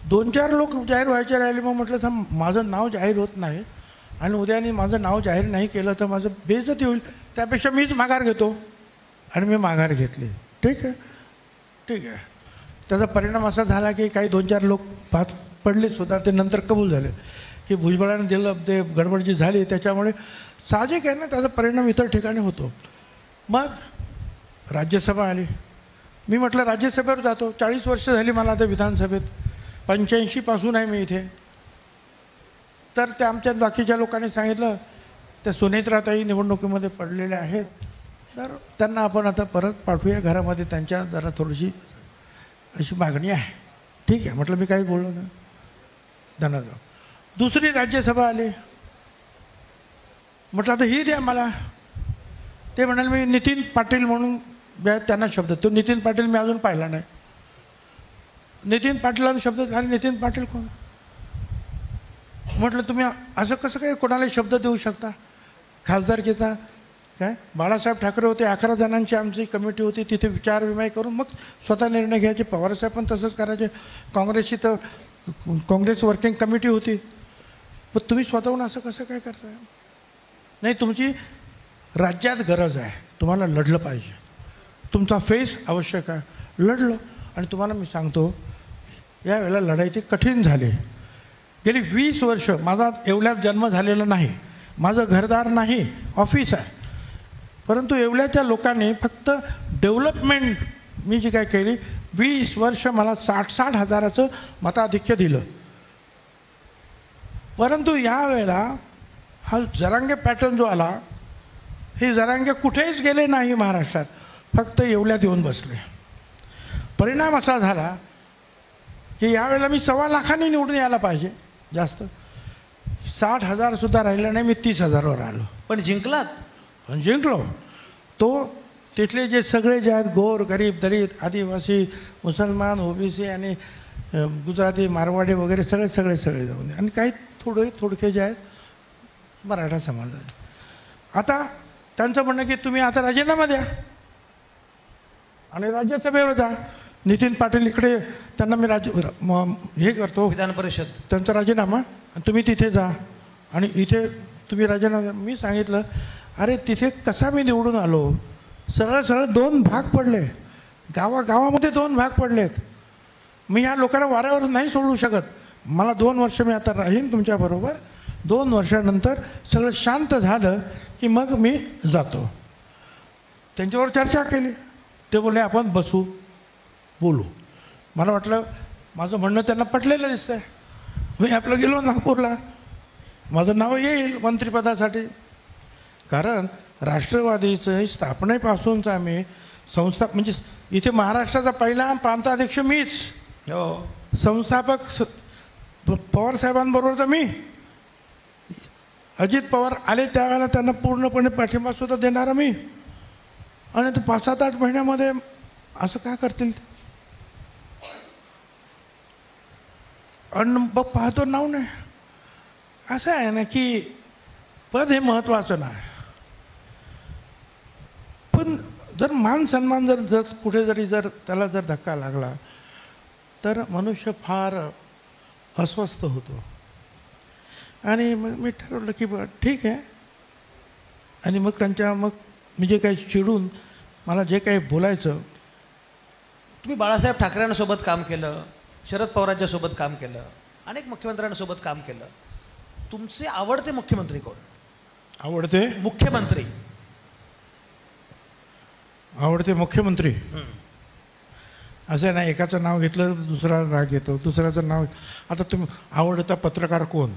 2-4 लोक जाहीर व्हायचे राहिले. मग म्हटलं तर माझं नाव जाहीर होत नाही आणि उद्याने माझं नाव जाहीर नाही केलं तर माझं बेइज्जती होईल, त्यापेक्षा मीच माघार घेतो. आणि मी माघार घेतली. ठीक आहे. त्याचा परिणाम असा झाला की काही 2-4 लोक पडले सुद्धा, ते नंतर कबूल झाले की भुजबळाने दिलं, ते गडबड जी झाली त्याच्यामुळे साहजिक आहे ना, त्याचा परिणाम इतर ठिकाणी होतो. मग राज्यसभा आली. मी म्हटलं राज्यसभेवर जातो. 40 वर्ष झाली मला आता विधानसभेत, 85 पासून आहे मी इथे. तर त्या आमच्या बाकीच्या लोकांनी सांगितलं त्या सुनेत्राताई निवडणुकीमध्ये पडलेल्या आहेत, तर त्यांना आपण आता परत पाठवूया घरामध्ये, त्यांच्या जरा थोडीशी अशी मागणी आहे. ठीक आहे म्हटलं, मी काही बोललो ना. त्यांना जाऊ. दुसरी राज्यसभा आली. म्हटलं आता ही द्या मला. ते म्हणाले मी नितीन पाटील म्हणून त्यांना शब्द, तो नितीन पाटील मी अजून पाहिला नाही. नितीन पाटलांना शब्द झाले. नितीन पाटील कोण? म्हटलं तुम्ही असं कसं काय कोणाला शब्द देऊ शकता खासदारकीचा? काय बाळासाहेब ठाकरे होते, 11 जणांची आमची कमिटी होती, तिथे विचारविनिमय करून मग स्वतः निर्णय घ्यायचे. पवारसाहेब पण तसंच करायचे. काँग्रेसची तर काँग्रेस वर्किंग कमिटी होती. पण तुम्ही स्वतःहून असं कसं काय करताय? नाही, तुमची राज्यात गरज आहे, तुम्हाला लढलं पाहिजे, तुमचा फेस आवश्यक आहे. लढलो. आणि तुम्हाला मी सांगतो यावेळेला लढाई कठीण झाली. गेली 20 वर्ष माझा एवढ्यात जन्म झालेला नाही, माझं घरदार नाही, ऑफिस आहे. परंतु एवढ्याच्या लोकांनी फक्त डेव्हलपमेंट मी जी काय केली, 20 वर्ष मला 60 हजाराचं मताधिक्य दिलं. परंतु यावेळेला हा जरांगे पॅटर्न जो आला, हे जरांगे कुठेच गेले नाही महाराष्ट्रात, फक्त येवल्यात येऊन बसले. परिणाम असा झाला की यावेळेला मी 1.25 लाखांनी निवडून यायला पाहिजे, जास्त 60,000 सुद्धा राहिलं नाही, मी 30,000वर आलो. पण जिंकलात. पण जिंकलो. तो तिथले जे सगळे जे आहेत गोर गरीब दलित आदिवासी मुसलमान ओबीसी आणि गुजराती मारवाडी वगैरे सगळे जाऊन, आणि काही थोडके जे आहेत मराठा समाजाचे. आता त्यांचं म्हणणं की तुम्ही आता राजीनामा द्या आणि राज्यसभेवर जा. नितीन पाटील इकडे, त्यांना मी हे करतो विधान परिषद, त्यांचा राजीनामा, आणि तुम्ही तिथे जा आणि इथे तुम्ही राजीनामा द्या. मी सांगितलं अरे तिथे कसा मी निवडून आलो, सरळ 2 भाग पडले, गावामध्ये 2 भाग पडलेत. मी ह्या लोकांना वाऱ्यावर नाही सोडू शकत. मला 2 वर्ष मी आता राहीन तुमच्याबरोबर. 2 वर्षानंतर सगळं शांत झालं की मग मी जातो. त्यांच्यावर चर्चा केली. ते बोलले आपण बसू बोलू. मला वाटलं माझं म्हणणं त्यांना पटलेलं दिसतंय. मी आपलं गेलो नागपूरला, माझं नाव येईल मंत्रिपदासाठी. कारण राष्ट्रवादीचं स्थापनेपासूनचा मी संस्था, म्हणजे इथे महाराष्ट्राचा पहिला प्रांताध्यक्ष मीच, संस्थापक पवारसाहेबांबरोबरचा मी. अजित पवार आले त्यावेळेला त्यांना पूर्णपणे पाठिंबासुद्धा देणारा मी. आणि ते 5-7-8 महिन्यामध्ये असं काय करतील? आणि बघ पाहतो नाव नाही. असं आहे ना की पद हे महत्त्वाचं नाही, पण जर मान सन्मान जर कुठे जर त्याला जर धक्का लागला तर मनुष्य फार अस्वस्थ होतो. आणि मग मी ठरवलं की ठीक आहे. आणि मग मी जे काही चिडून मला जे काही बोलायचं. तुम्ही बाळासाहेब ठाकरेंसोबत काम केलं, शरद पवारांच्यासोबत काम केलं, अनेक मुख्यमंत्र्यांसोबत काम केलं. तुमचे आवडते मुख्यमंत्री कोण? आवडते मुख्यमंत्री असं नाही, एकाचं नाव घेतलं दुसरा राग येतो, दुसऱ्याचं नाव. आता तुम्ही आवडता पत्रकार कोण?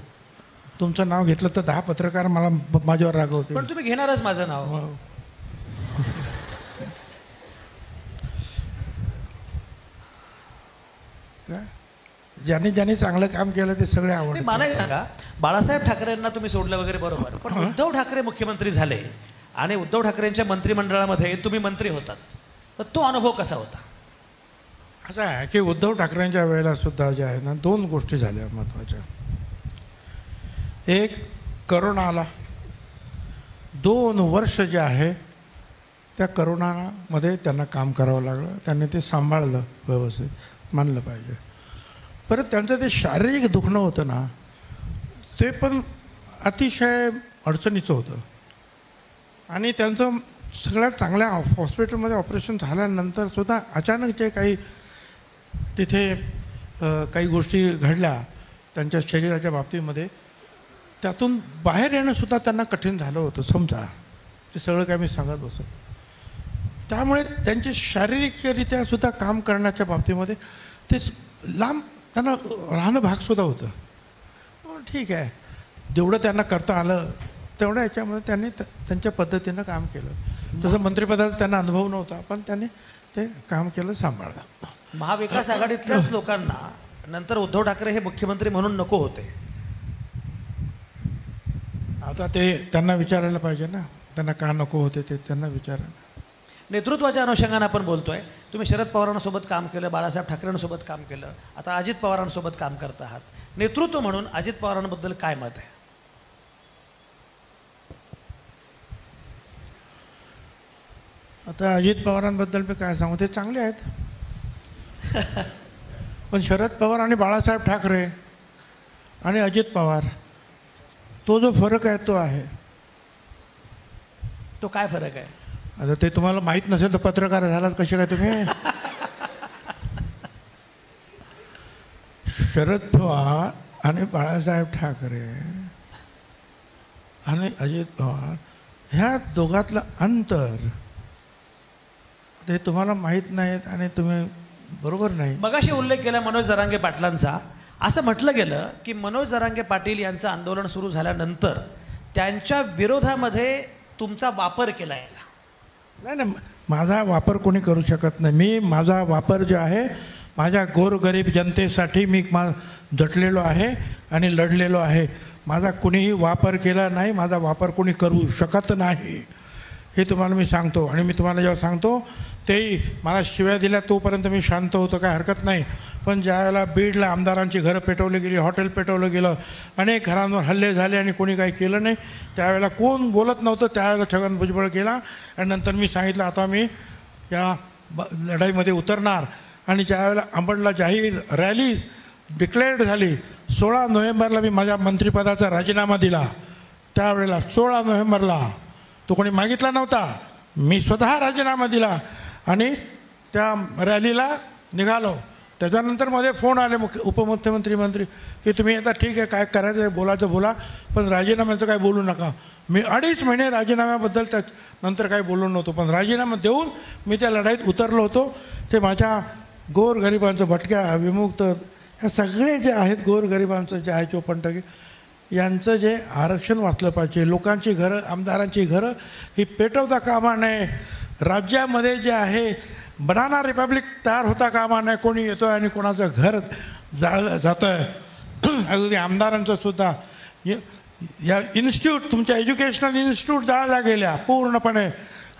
तुमचं नाव घेतलं तर 10 पत्रकार मला माझ्यावर रागवते. पण तुम्ही घेणारच माझं नाव. ज्यांनी ज्यांनी चांगलं काम केलं ते सगळे आवडते. मला एक सांगा, बाळासाहेब ठाकरेंना तुम्ही सोडलं वगैरे बरोबर, पण उद्धव ठाकरे मुख्यमंत्री झाले आणि उद्धव ठाकरेंच्या मंत्रिमंडळामध्ये तुम्ही मंत्री होतात, तर तो अनुभव कसा होता? असं आहे की उद्धव ठाकरेंच्या वेळेला सुद्धा जे आहे ना 2 गोष्टी झाल्या महत्त्वाच्या. एक, करोना आला. 2 वर्ष जे आहे त्या करोनामध्ये त्यांना काम करावं लागलं. त्यांनी ते सांभाळलं व्यवस्थित, मानलं पाहिजे. परत त्यांचं ते शारीरिक दुखणं होतं ना, ते पण अतिशय अडचणीचं होतं. आणि त्यांचं सगळ्यात चांगल्या हॉस्पिटलमध्ये ऑपरेशन झाल्यानंतर सुद्धा अचानक जे काही तिथे काही गोष्टी घडल्या त्यांच्या शरीराच्या बाबतीमध्ये, त्यातून बाहेर येणंसुद्धा त्यांना कठीण झालं होतं. समजा ते सगळं काय मी सांगत बसत. त्यामुळे त्यांचे शारीरिकरित्या सुद्धा काम करण्याच्या बाबतीमध्ये ते लांब त्यांना राहणं भागसुद्धा होतं. ठीक आहे, जेवढं त्यांना करता आलं तेवढ्या याच्यामध्ये त्यांनी त्यांच्या पद्धतीनं काम केलं. तसं मंत्रिपदाचा त्यांना अनुभव नव्हता, पण त्यांनी ते काम केलं, सांभाळलं. महाविकास आघाडीतल्याच लोकांना नंतर उद्धव ठाकरे हे मुख्यमंत्री म्हणून नको होते. आता ते त्यांना विचारायला पाहिजे ना, त्यांना का नको होते ते त्यांना विचारा. नेतृत्वाच्या अनुषंगाने आपण बोलतोय. तुम्ही शरद पवारांसोबत काम केलं, बाळासाहेब ठाकरेंसोबत काम केलं, आता अजित पवारांसोबत काम करत आहात. नेतृत्व म्हणून अजित पवारांबद्दल काय मत आहे? आता अजित पवारांबद्दल मी काय सांगू, ते चांगले आहेत. पण शरद पवार आणि बाळासाहेब ठाकरे आणि अजित पवार, तो जो फरक आहे तो आहे. तो काय फरक आहे? आता ते तुम्हाला माहीत नसेल तर पत्रकार झालात कसे काय तुम्ही? शरद पवार आणि बाळासाहेब ठाकरे आणि अजित पवार ह्या दोघातलं अंतर ते तुम्हाला माहीत नाहीत आणि तुम्ही बरोबर नाही. मगाशी उल्लेख केला मनोज जरांगे पाटलांचा. असं म्हटलं गेलं की मनोज जरांगे पाटील यांचं आंदोलन सुरू झाल्यानंतर त्यांच्या विरोधामध्ये तुमचा वापर केला आहे. नाही नाही, माझा वापर कोणी करू शकत नाही. मी माझा वापर जो आहे माझ्या गोरगरीब जनतेसाठी मी झटलेलो आहे आणि लढलेलो आहे. माझा कुणीही वापर केला नाही, माझा वापर कोणी करू शकत नाही, हे तुम्हाला मी सांगतो. आणि मी तुम्हाला जेव्हा सांगतो तेही मला शिव्या दिल्या तोपर्यंत मी शांत होतो, काय हरकत नाही. पण ज्यावेळेला बीडला आमदारांची घरं पेटवली गेली, हॉटेल पेटवलं गेलं, अनेक घरांवर हल्ले झाले आणि कोणी काही केलं नाही, त्यावेळेला कोण बोलत नव्हतं, त्यावेळेला छगन भुजबळ केला. आणि नंतर मी सांगितलं आता मी या लढाईमध्ये उतरणार. आणि ज्यावेळेला अंबडला जाहीर रॅली डिक्लेअर्ड झाली, 16 नोव्हेंबरला मी माझ्या मंत्रिपदाचा राजीनामा दिला. त्यावेळेला 16 नोव्हेंबरला तो कोणी मागितला नव्हता, मी स्वतः राजीनामा दिला आणि त्या रॅलीला निघालो. त्याच्यानंतर मध्ये फोन आले उपमुख्यमंत्री की तुम्ही आता ठीक आहे, काय करायचं आहे बोलायचं बोला, पण राजीनाम्याचं काय बोलू नका. मी 2.5 महिने राजीनाम्याबद्दल नंतर काही बोललो नव्हतो, पण राजीनामा देऊन मी त्या लढाईत उतरलो होतो. ते माझ्या गोरगरिबांचं, भटक्या, विमुक्त, ह्या सगळे जे आहेत गोरगरिबांचं जे आहे 54% यांचं जे आरक्षण वाचलं पाहिजे. लोकांची घरं, आमदारांची घरं ही पेटवता कामा नये. राज्यामध्ये जे आहे बनाना रिपब्लिक तयार होता कामा नये. कोणी येतो आहे आणि कोणाचं घर जाळलं जातं आहे. अगदी आमदारांचं सुद्धा या इन्स्टिट्यूट, तुमच्या एज्युकेशनल इन्स्टिट्यूट जाळल्या गेल्या पूर्णपणे.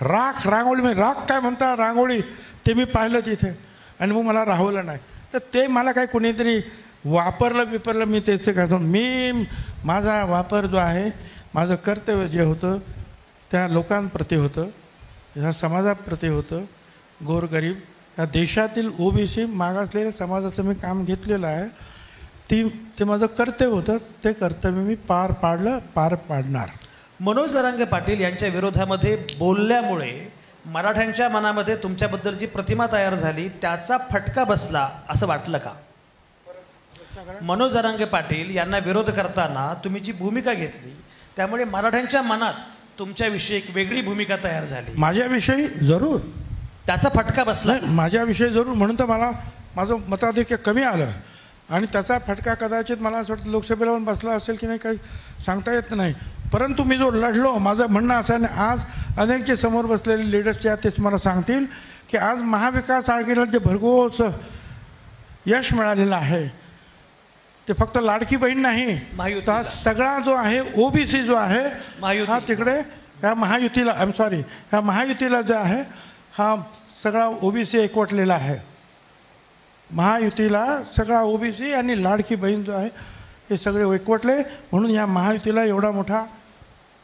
राख, रांगोळी, म्हणजे राख काय म्हणता, रांगोळी, ते मी पाहिलं तिथे आणि मग मला राहवलं नाही. तर ते मला काय कोणीतरी वापरलं मी त्याचं काय सांगू. मी माझा वापर जो आहे, माझं कर्तव्य जे होतं त्या लोकांप्रती होतं, ह्या समाजाप्रती होतं. गोरगरीब या देशातील OBC मागासलेल्या समाजाचं मी काम घेतलेलं आहे. ते माझं कर्तव्य होतं, ते कर्तव्य मी पार पाडलं, पार पाडणार. मनोज जरांगे पाटील यांच्या विरोधामध्ये बोलल्यामुळे मराठ्यांच्या मनामध्ये तुमच्याबद्दलची प्रतिमा तयार झाली, त्याचा फटका बसला असं वाटलं का? मनोज जरांगे पाटील यांना विरोध करताना तुम्ही जी भूमिका घेतली त्यामुळे मराठ्यांच्या मनात तुमच्याविषयी एक वेगळी भूमिका तयार झाली. माझ्याविषयी जरूर त्याचा फटका बसला. माझ्याविषयी जरूर, म्हणून तर मला माझं मताधिक्य कमी आलं. आणि त्याचा फटका कदाचित मला असं वाटतं लोकसभेला पण बसला असेल की नाही काही सांगता येत नाही. परंतु मी जो लढलो, माझं म्हणणं असं आहे, आज अनेक जे समोर बसलेले लीडर्स जे आहेत तेच मला सांगतील की आज महाविकास आघाडीला जे भरघोस यश मिळालेलं आहे ते फक्त लाडकी बहीण नाही, महायुतीला. तर सगळा जो आहे ओबीसी जो आहे महायुती. हा तिकडे ह्या महायुतीला ह्या महायुतीला जे आहे हा सगळा ओबीसी एकवटलेला आहे. महायुतीला सगळा ओबीसी आणि लाडकी बहीण जो आहे हे सगळे एकवटले, म्हणून या महायुतीला एवढा मोठा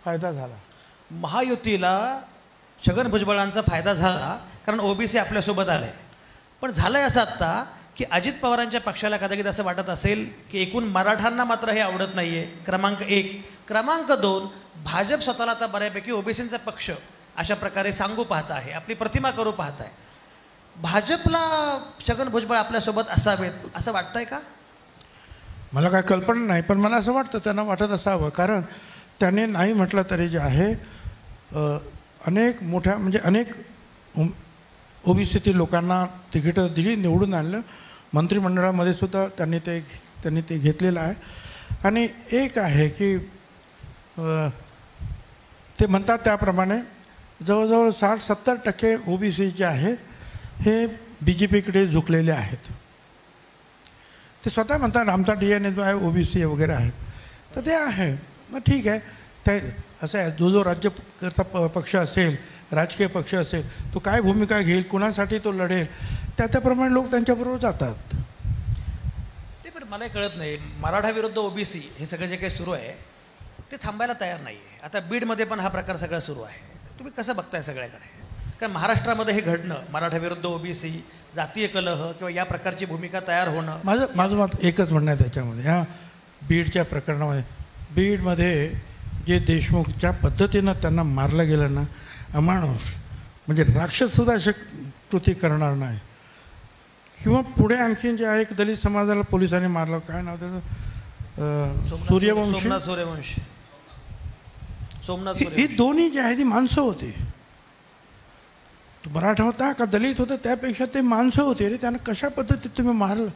फायदा झाला. महायुतीला छगन भुजबळांचा फायदा झाला कारण ओबीसी आपल्यासोबत आले. पण झालंय असं आत्ता की अजित पवारांच्या पक्षाला कदाचित असं वाटत असेल की एकूण मराठांना मात्र हे आवडत नाही आहे, क्रमांक 1. क्रमांक 2, भाजप स्वतःला आता बऱ्यापैकी ओबीसींचा पक्ष अशा प्रकारे सांगू पाहत आहे, आपली प्रतिमा करू पाहत आहे. भाजपला छगन भुजबळ आपल्यासोबत असावेत असं वाटतंय का? मला काय कल्पना नाही, पण मला असं वाटतं त्यांना वाटत असावं, कारण त्याने नाही म्हटलं तरी जे आहे अनेक मोठ्या म्हणजे अनेक ओबीसीतील लोकांना तिकीटं दिली, निवडून आणलं. मंत्रिमंडळामध्ये सुद्धा त्यांनी ते घेतलेलं आहे. आणि एक आहे की ते म्हणतात त्याप्रमाणे जवळजवळ 60-70% ओबीसी जे आहे हे BJPकडे झुकलेले आहेत. ते स्वतः म्हणतात आमचा DNA जो आहे ओबीसी वगैरे आहेत, तर ते आहे. मग ठीक आहे, ते असं आहे, जो राज्यकर्ता पक्ष असेल, राजकीय पक्ष असेल, तो काय भूमिका घेईल, कुणासाठी तो लढेल, त्याप्रमाणे लोक त्यांच्याबरोबर जातात. ते पण मला कळत नाही, मराठा विरुद्ध ओबीसी हे सगळं जे काही सुरू आहे ते थांबायला तयार नाही आहे. आता बीडमध्ये पण हा प्रकार सगळा सुरू आहे. तुम्ही कसं बघताय सगळ्याकडे? कारण महाराष्ट्रामध्ये हे घडणं, मराठा विरुद्ध ओबीसी, जातीय कलह किंवा या प्रकारची भूमिका तयार होणं. माझं मत एकच म्हणणं आहे त्याच्यामध्ये. ह्या बीडच्या प्रकरणामध्ये, बीडमध्ये जे देशमुख ज्या पद्धतीनं त्यांना मारलं गेलं ना, अमानुष म्हणजे राक्षससुद्धा अशी कृती करणार नाही. किंवा पुढे आणखीन जे आहे एक दलित समाजाला पोलिसांनी मारलं, काय नाव त्याचं, सूर्यवंशी. ही दोन्ही जे आहे ती माणसं होती. तो मराठा होता का दलित होता, त्यापेक्षा ते माणसं होते रे. त्यांना कशा पद्धतीत तुम्ही मारलं?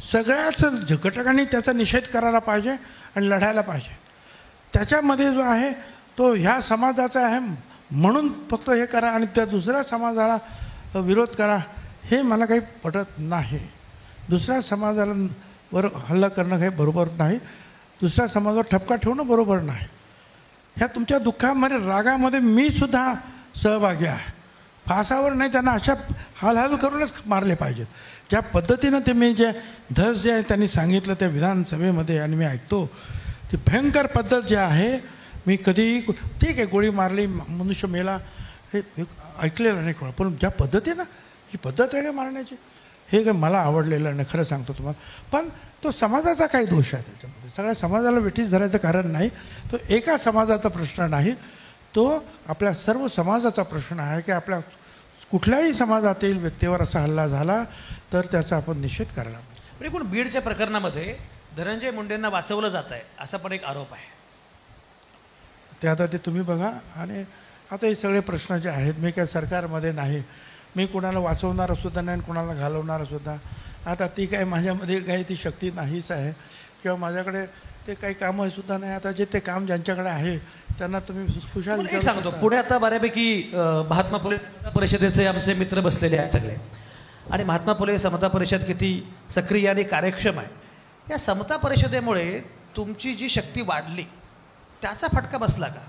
सगळ्याच घटकांनी त्याचा निषेध करायला पाहिजे आणि लढायला पाहिजे. त्याच्यामध्ये जो आहे तो ह्या समाजाचा आहे म्हणून फक्त हे करा आणि त्या दुसऱ्या समाजाला विरोध करा, हे मला काही पटत नाही. दुसऱ्या समाजाला वर हल्ला करणं काही बरोबर नाही, दुसऱ्या समाजावर ठपका ठेवणं बरोबर नाही. ह्या तुमच्या दुःखामध्ये, रागामध्ये मी सुद्धा सहभागी आहे. फासावर नाही, त्यांना अशा हालहाल करूनच मारले पाहिजेत. ज्या पद्धतीनं ते मी जे धस जे आहे त्यांनी सांगितलं त्या विधानसभेमध्ये आणि मी ऐकतो, ती भयंकर पद्धत जी आहे, मी कधी ठीक आहे गोळी मारली, मनुष्य मेला, हे ऐकलेलं नाही कोण, पण ज्या पद्धतीनं ही पद्धत आहे का मारण्याची, हे काय मला आवडलेलं नाही, खरं सांगतो तुम्हाला. पण तो समाजाचा काही दोष आहे त्याच्यामध्ये. सगळ्या समाजाला वेठीस धरायचं कारण नाही. तो एका समाजाचा प्रश्न नाही, तो आपल्या सर्व समाजाचा प्रश्न आहे की आपल्या कुठल्याही समाजातील व्यक्तीवर असा हल्ला झाला तर त्याचा आपण निषेध करायला पाहिजे. एकूण बीडच्या प्रकरणामध्ये धनंजय मुंडेंना वाचवलं जात आहे असा पण एक आरोप आहे. ते आता ते तुम्ही बघा. आणि आता हे सगळे प्रश्न जे आहेत, मी काय सरकारमध्ये नाही, मी कुणाला वाचवणारं सुद्धा नाही, कुणाला घालवणारं सुद्धा. आता ती काय माझ्यामध्ये काही ती शक्ती नाहीच आहे, किंवा माझ्याकडे ते काही कामं सुद्धा नाही. आता जे ते काम ज्यांच्याकडे आहे त्यांना तुम्ही खुशाल एक सांगतो. पुढे आता बऱ्यापैकी महात्मा फुले समता परिषदेचे आमचे मित्र बसलेले आहेत सगळे, आणि महात्मा फुले समता परिषद किती सक्रिय आणि कार्यक्षम आहे. या समता परिषदेमुळे तुमची जी शक्ती वाढली त्याचा फटका बसला का?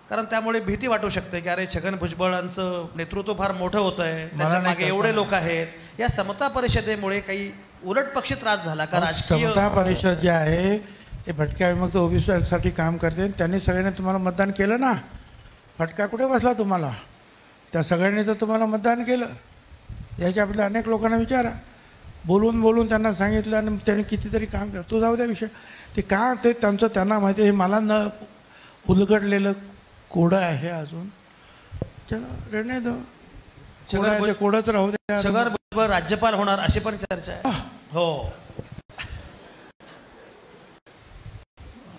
कारण त्यामुळे भीती वाटू शकते की अरे छगन भुजबळांचं नेतृत्व फार मोठं होतं आहे, त्याच्या मागे एवढे लोक आहेत. या समता परिषदेमुळे काही उलट पक्षी त्रास झाला का? राजकीय समता परिषद जे आहे हे भटक्या विमुक्त ओबीसीसाठी काम करते. त्यांनी सगळ्यांनी तुम्हाला मतदान केलं ना, फटका कुठे बसला तुम्हाला? त्या सगळ्यांनी तर तुम्हाला मतदान केलं. याच्याबद्दल अनेक लोकांना विचारा, बोलून त्यांना सांगितलं आणि त्यांनी कितीतरी काम केलं. तो जाऊ द्या विषय. ते का ते त्यांचं त्यांना माहिती आहे. हे मला न उलगडलेलं कोडं आहे अजून. चला रेणे दो कोडं, कोडंच राहू द्या. छगन भुजबळ राज्यपाल होणार अशी पण चर्चा आहे. हो,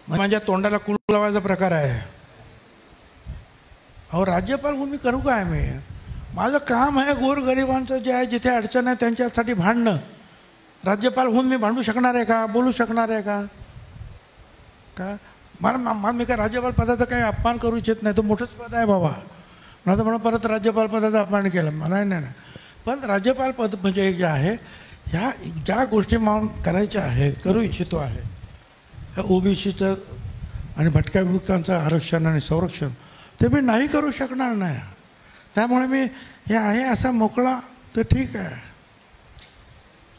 माझ्या तोंडाला कुलूप लावायचा प्रकार आहे. अहो राज्यपाल म्हणून मी करू काय? माझं काम आहे गोरगरिबांचं जे आहे जिथे अडचण आहे त्यांच्यासाठी भांडणं. राज्यपाल होऊन मी भांडू शकणार आहे का, बोलू शकणार आहे का? मी काय राज्यपाल पदाचा काही अपमान करू इच्छित नाही, तो मोठंच पद आहे बाबा. नाही तर म्हणून परत राज्यपाल पदाचा अपमान केला मला नाही. पण राज्यपाल पद म्हणजे जे आहे, ह्या ज्या गोष्टी मला करायच्या आहेत, करू इच्छितो आहे, ह्या ओबीसीचं आणि भटक्या विमुक्तांचं आरक्षण आणि संरक्षण ते मी नाही करू शकणार नाही. त्यामुळे मी हे आहे असा मोकळा तर ठीक आहे.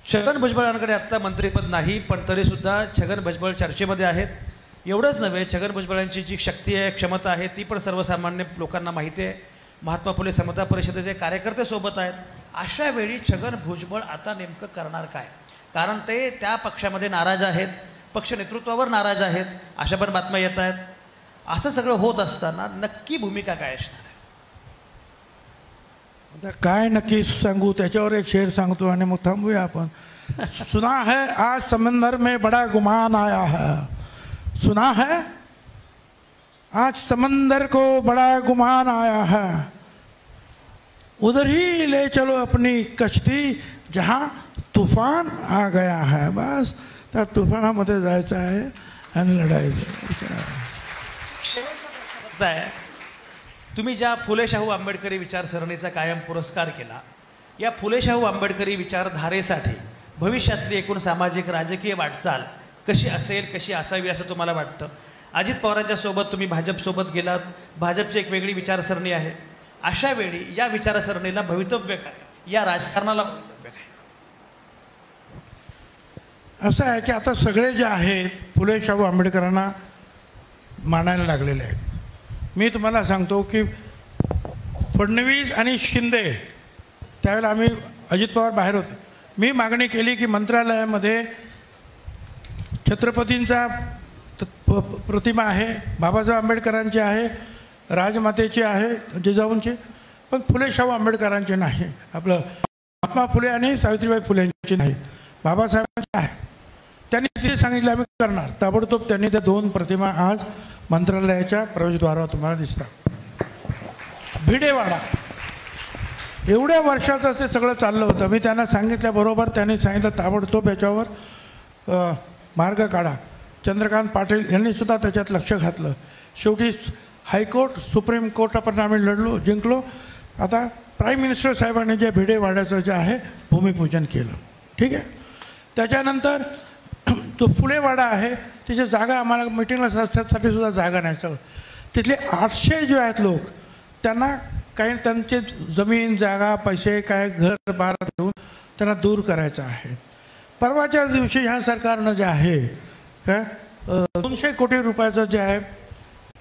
छगन भुजबळांकडे आत्ता मंत्रिपद नाही, पण तरीसुद्धा छगन भुजबळ चर्चेमध्ये आहेत. एवढंच नव्हे, छगन भुजबळांची जी शक्ती आहे, क्षमता आहे, ती पण सर्वसामान्य लोकांना माहिती आहे. महात्मा फुले समता परिषदेचे कार्यकर्ते सोबत आहेत. अशा वेळी छगन भुजबळ आता नेमकं करणार काय? कारण ते त्या पक्षामध्ये नाराज आहेत, पक्ष नेतृत्वावर नाराज आहेत, अशा पण बातम्या येत आहेत. असं सगळं होत असताना नक्की भूमिका काय असणार आहे? आता काय नक्की सांगू, त्याच्यावर एक शेर सांगतो आणि मग थांबूया आपण. सुना है आज समंदर में बड़ा गुमान आया है, सुना है आज समंदर को बड़ा गुमान आया है, उधर ही ले चलो अपनी कश्ती जहाँ तूफान आ गया है. बस त्या तुफानामध्ये जायचं आहे आणि लढायचं आहे. तुम्ही ज्या फुले शाहू आंबेडकरी विचारसरणीचा कायम पुरस्कार केला, या फुले शाहू आंबेडकरी विचारधारेसाठी भविष्यातली एकूण सामाजिक राजकीय वाटचाल कशी असेल, कशी असावी असं तुम्हाला वाटतं? अजित पवारांच्या सोबत तुम्ही भाजपसोबत गेलात, भाजपची एक वेगळी विचारसरणी आहे. अशा वेळी या विचारसरणीला भवितव्य काय, या राजकारणाला भवितव्य काय? असं आहे की आता सगळे जे आहेत फुले शाहू आंबेडकरांना मानायला लागलेले आहेत. मी तुम्हाला सांगतो की फडणवीस आणि शिंदे त्यावेळेला आम्ही अजित पवार बाहेर होते, मी मागणी केली की मंत्रालयामध्ये छत्रपतींचा प्रतिमा आहे, बाबासाहेब आंबेडकरांची आहे, राजमातेची आहे, जिजाऊंची, पण फुले शाहू आंबेडकरांची नाही. आपलं महात्मा फुले आणि सावित्रीबाई फुलेंची नाही, बाबासाहेबांची आहे. त्यांनी तिथे सांगितलं आम्ही करणार. ताबडतोब त्यांनी त्या 2 प्रतिमा आज मंत्रालयाच्या प्रवेशद्वारावर तुम्हाला दिसतात. भिडेवाडा एवढ्या वर्षाचं ते सगळं चाललं होतं. मी त्यांना सांगितल्याबरोबर त्यांनी सांगितलं ताबडतोब याच्यावर मार्ग काढा. चंद्रकांत पाटील यांनीसुद्धा त्याच्यात लक्ष घातलं. शेवटी हायकोर्ट, सुप्रीम कोर्टापर्यंत आम्ही लढलो, जिंकलो. आता प्राईम मिनिस्टर साहेबांनी जे भिडेवाड्याचं जे आहे भूमिपूजन केलं. ठीक आहे. त्याच्यानंतर तो फुलेवाडा आहे, तिची जागा आम्हाला मिटिंगला साठी सुद्धा जागा नाही. सगळं तिथले 800 जे आहेत लोक, त्यांना काही त्यांचे जमीन जागा पैसे काय घर बार देऊन त्यांना दूर करायचं आहे. परवाच्या दिवशी ह्या सरकारनं जे आहे काय 200 कोटी रुपयाचं जे आहे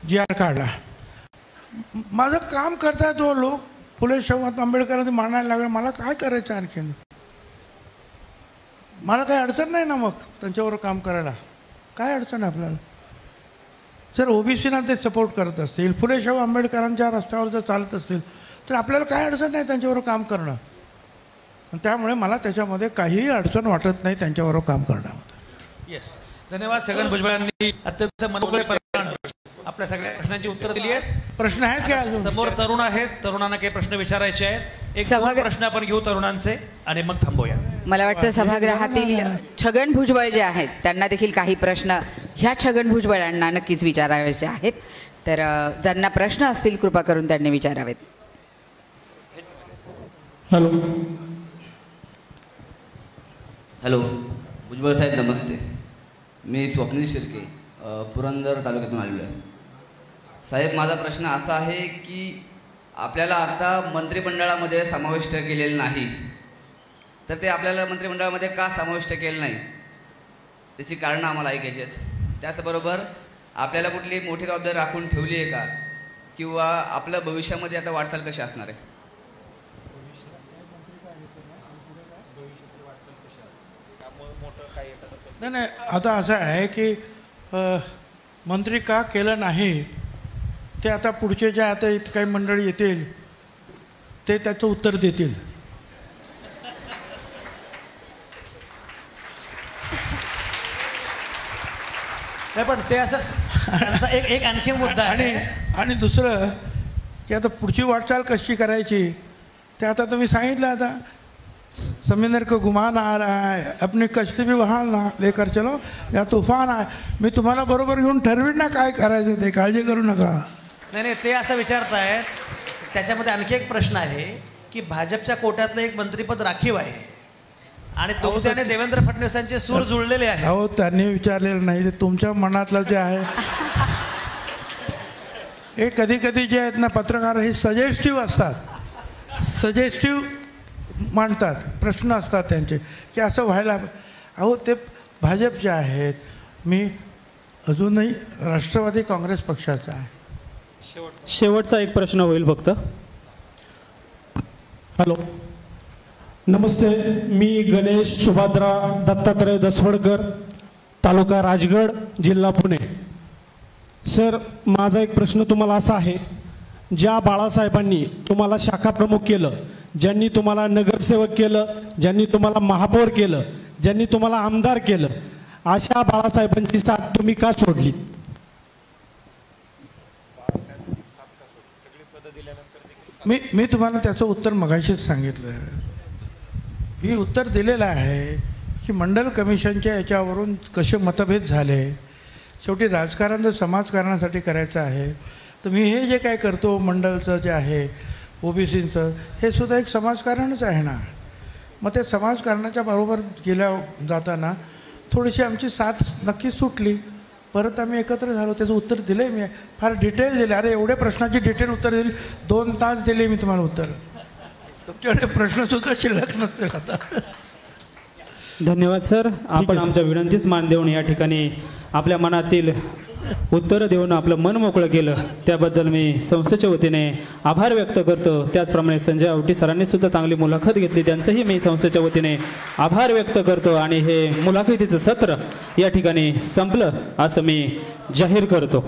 GR काढला. माझं काम करताय तो लोक फुले शाहू आंबेडकरांनी मानायला लागलं. मला काय करायचं आणखीन? मला काही अडचण नाही ना मग त्यांच्यावर काम करायला. काय अडचण आहे आपल्याला? जर ओबीसीना ते सपोर्ट करत असतील, फुले शाहू आंबेडकरांच्या रस्त्यावर जर चालत असतील, तर आपल्याला काय अडचण नाही त्यांच्यावर काम करणं. त्यामुळे मला त्याच्यामध्ये काहीही अडचण वाटत नाही त्यांच्यावर काम करण्यामध्ये. येस, धन्यवाद. छगन भुजबळांनी अत्यंत मनोकळेपणाने आपल्या सगळ्या प्रश्नांची उत्तरं दिली आहेत. प्रश्न आहेत का अजून? समोर तरुण आहेत, तरुणांना काही प्रश्न विचारायचे आहेत. एक 2 प्रश्न आपण घेऊ तरुणांचे आणि मग थांबूया. मला वाटतं सभागृहातील छगन भुजबळ जे आहेत त्यांना देखील काही प्रश्न ह्या छगन भुजबळांना नक्कीच विचारायचे आहेत. तर ज्यांना प्रश्न असतील कृपा करून त्यांनी विचारावेत. हॅलो हॅलो, भुजबळ साहेब नमस्ते. मी स्वप्नील शिर्के, पुरंदर तालुक्यातून आलेलो आहे. साहेब, माझा प्रश्न असा आहे की आपल्याला आता मंत्रिमंडळामध्ये समाविष्ट केलेलं नाही, तर ते आपल्याला मंत्रिमंडळामध्ये का समाविष्ट केलं नाही त्याची कारणं आम्हाला ऐकायची आहेत. त्याचबरोबर आपल्याला कुठली मोठी जबाबदारी राखून ठेवली आहे का, किंवा आपलं भविष्यामध्ये आता वाटचाल कशी असणार आहे? नाही, आता असं आहे की मंत्री का केलं नाही ते आता पुढचे जे आता काही मंडळी येतील ते त्याचं उत्तर देतील. नाही, पण ते असं एक आणखी मुद्दा आणि दुसरं की आता पुढची वाटचाल कशी करायची ते आता तुम्ही सांगितलं. आता समुंदर को गुमान आ रहा है, अपनी कश्ती भी वहाँ लेकर चलो या तूफान आहे. मी तुम्हाला बरोबर घेऊन ठरवीन ना काय करायचं ते, काळजी करू नका. नाही ते असं विचारतायत. त्याच्यामध्ये आणखी एक प्रश्न आहे की भाजपच्या कोट्यातलं एक मंत्रिपद राखीव आहे आणि तुमचे आणि देवेंद्र फडणवीसांचे सूर जुळलेले आहे. अहो त्यांनी विचारलेलं नाही, ते तुमच्या मनातलं जे आहे. हे कधी कधी जे आहेत ना पत्रकार हे सजेस्टिव्ह असतात, सजेस्टिव्ह मांडतात, प्रश्न असतात त्यांचे की असं व्हायला. अहो ते भाजपचे आहेत, मी अजूनही राष्ट्रवादी काँग्रेस पक्षाचा आहे. शेवटचा एक प्रश्न होईल फक्त. हॅलो नमस्ते, मी गणेश सुभाद्रा दत्तात्रय दसवडकर, तालुका राजगड, जिल्हा पुणे. सर माझा एक प्रश्न तुम्हाला असा आहे, ज्या बाळासाहेबांनी तुम्हाला शाखा प्रमुख केलं, ज्यांनी तुम्हाला नगरसेवक केलं, ज्यांनी तुम्हाला महापौर केलं, ज्यांनी तुम्हाला आमदार केलं, अशा बाळासाहेबांची साथ तुम्ही का सोडली? मी तुम्हाला त्याचं उत्तर मगाशीच सांगितलं. ही उत्तर दिलेलं आहे की मंडल कमिशनच्या याच्यावरून कसे मतभेद झाले. शेवटी राजकारण जर समाजकारणासाठी करायचं आहे तर मी हे जे काय करतो मंडलचं जे आहे ओबीसीचं, हे सुद्धा एक समाजकारणच आहे ना. मग ते समाजकारणाच्या बरोबर गेल्या जाताना थोडीशी आमची साथ नक्कीच सुटली. परत आम्ही एकत्र झालो. त्याचं उत्तर दिलं आहे मी, फार डिटेल दिले. अरे एवढ्या प्रश्नाची डिटेल उत्तर दिली, 2 तास दिले मी तुम्हाला उत्तर. तुमच्याकडे प्रश्नसुद्धा शिल्लक नसतील आता. धन्यवाद सर. आपण आमच्या विनंतीस मान देऊन या ठिकाणी आपल्या मनातील उत्तरं देऊन आपलं मन मोकळं केलं, त्याबद्दल मी संस्थेच्या वतीने आभार व्यक्त करतो. त्याचप्रमाणे संजय आवटी सरांनी सुद्धा चांगली मुलाखत घेतली, त्यांचंही मी संस्थेच्या वतीने आभार व्यक्त करतो. आणि हे मुलाखतीचं सत्र या ठिकाणी संपलं असं मी जाहीर करतो.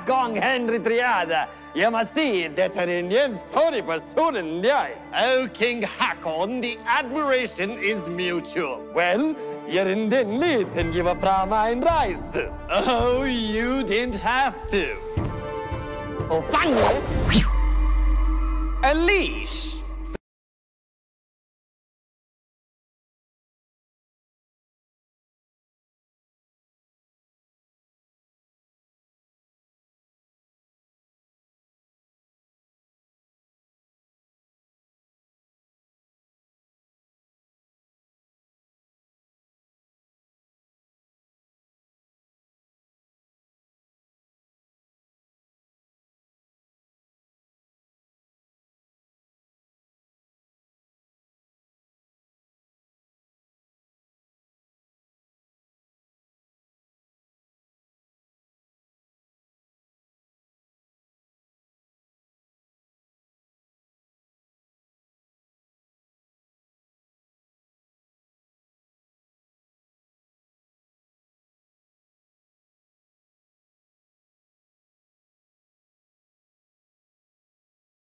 Gång Henry Triada, jag måste se det är en jämställd personen där. Oh, King Hakon, the admiration is mutual. Well, you're in den liten give fram en reise. Oh, you didn't have to. Och fange, a leash.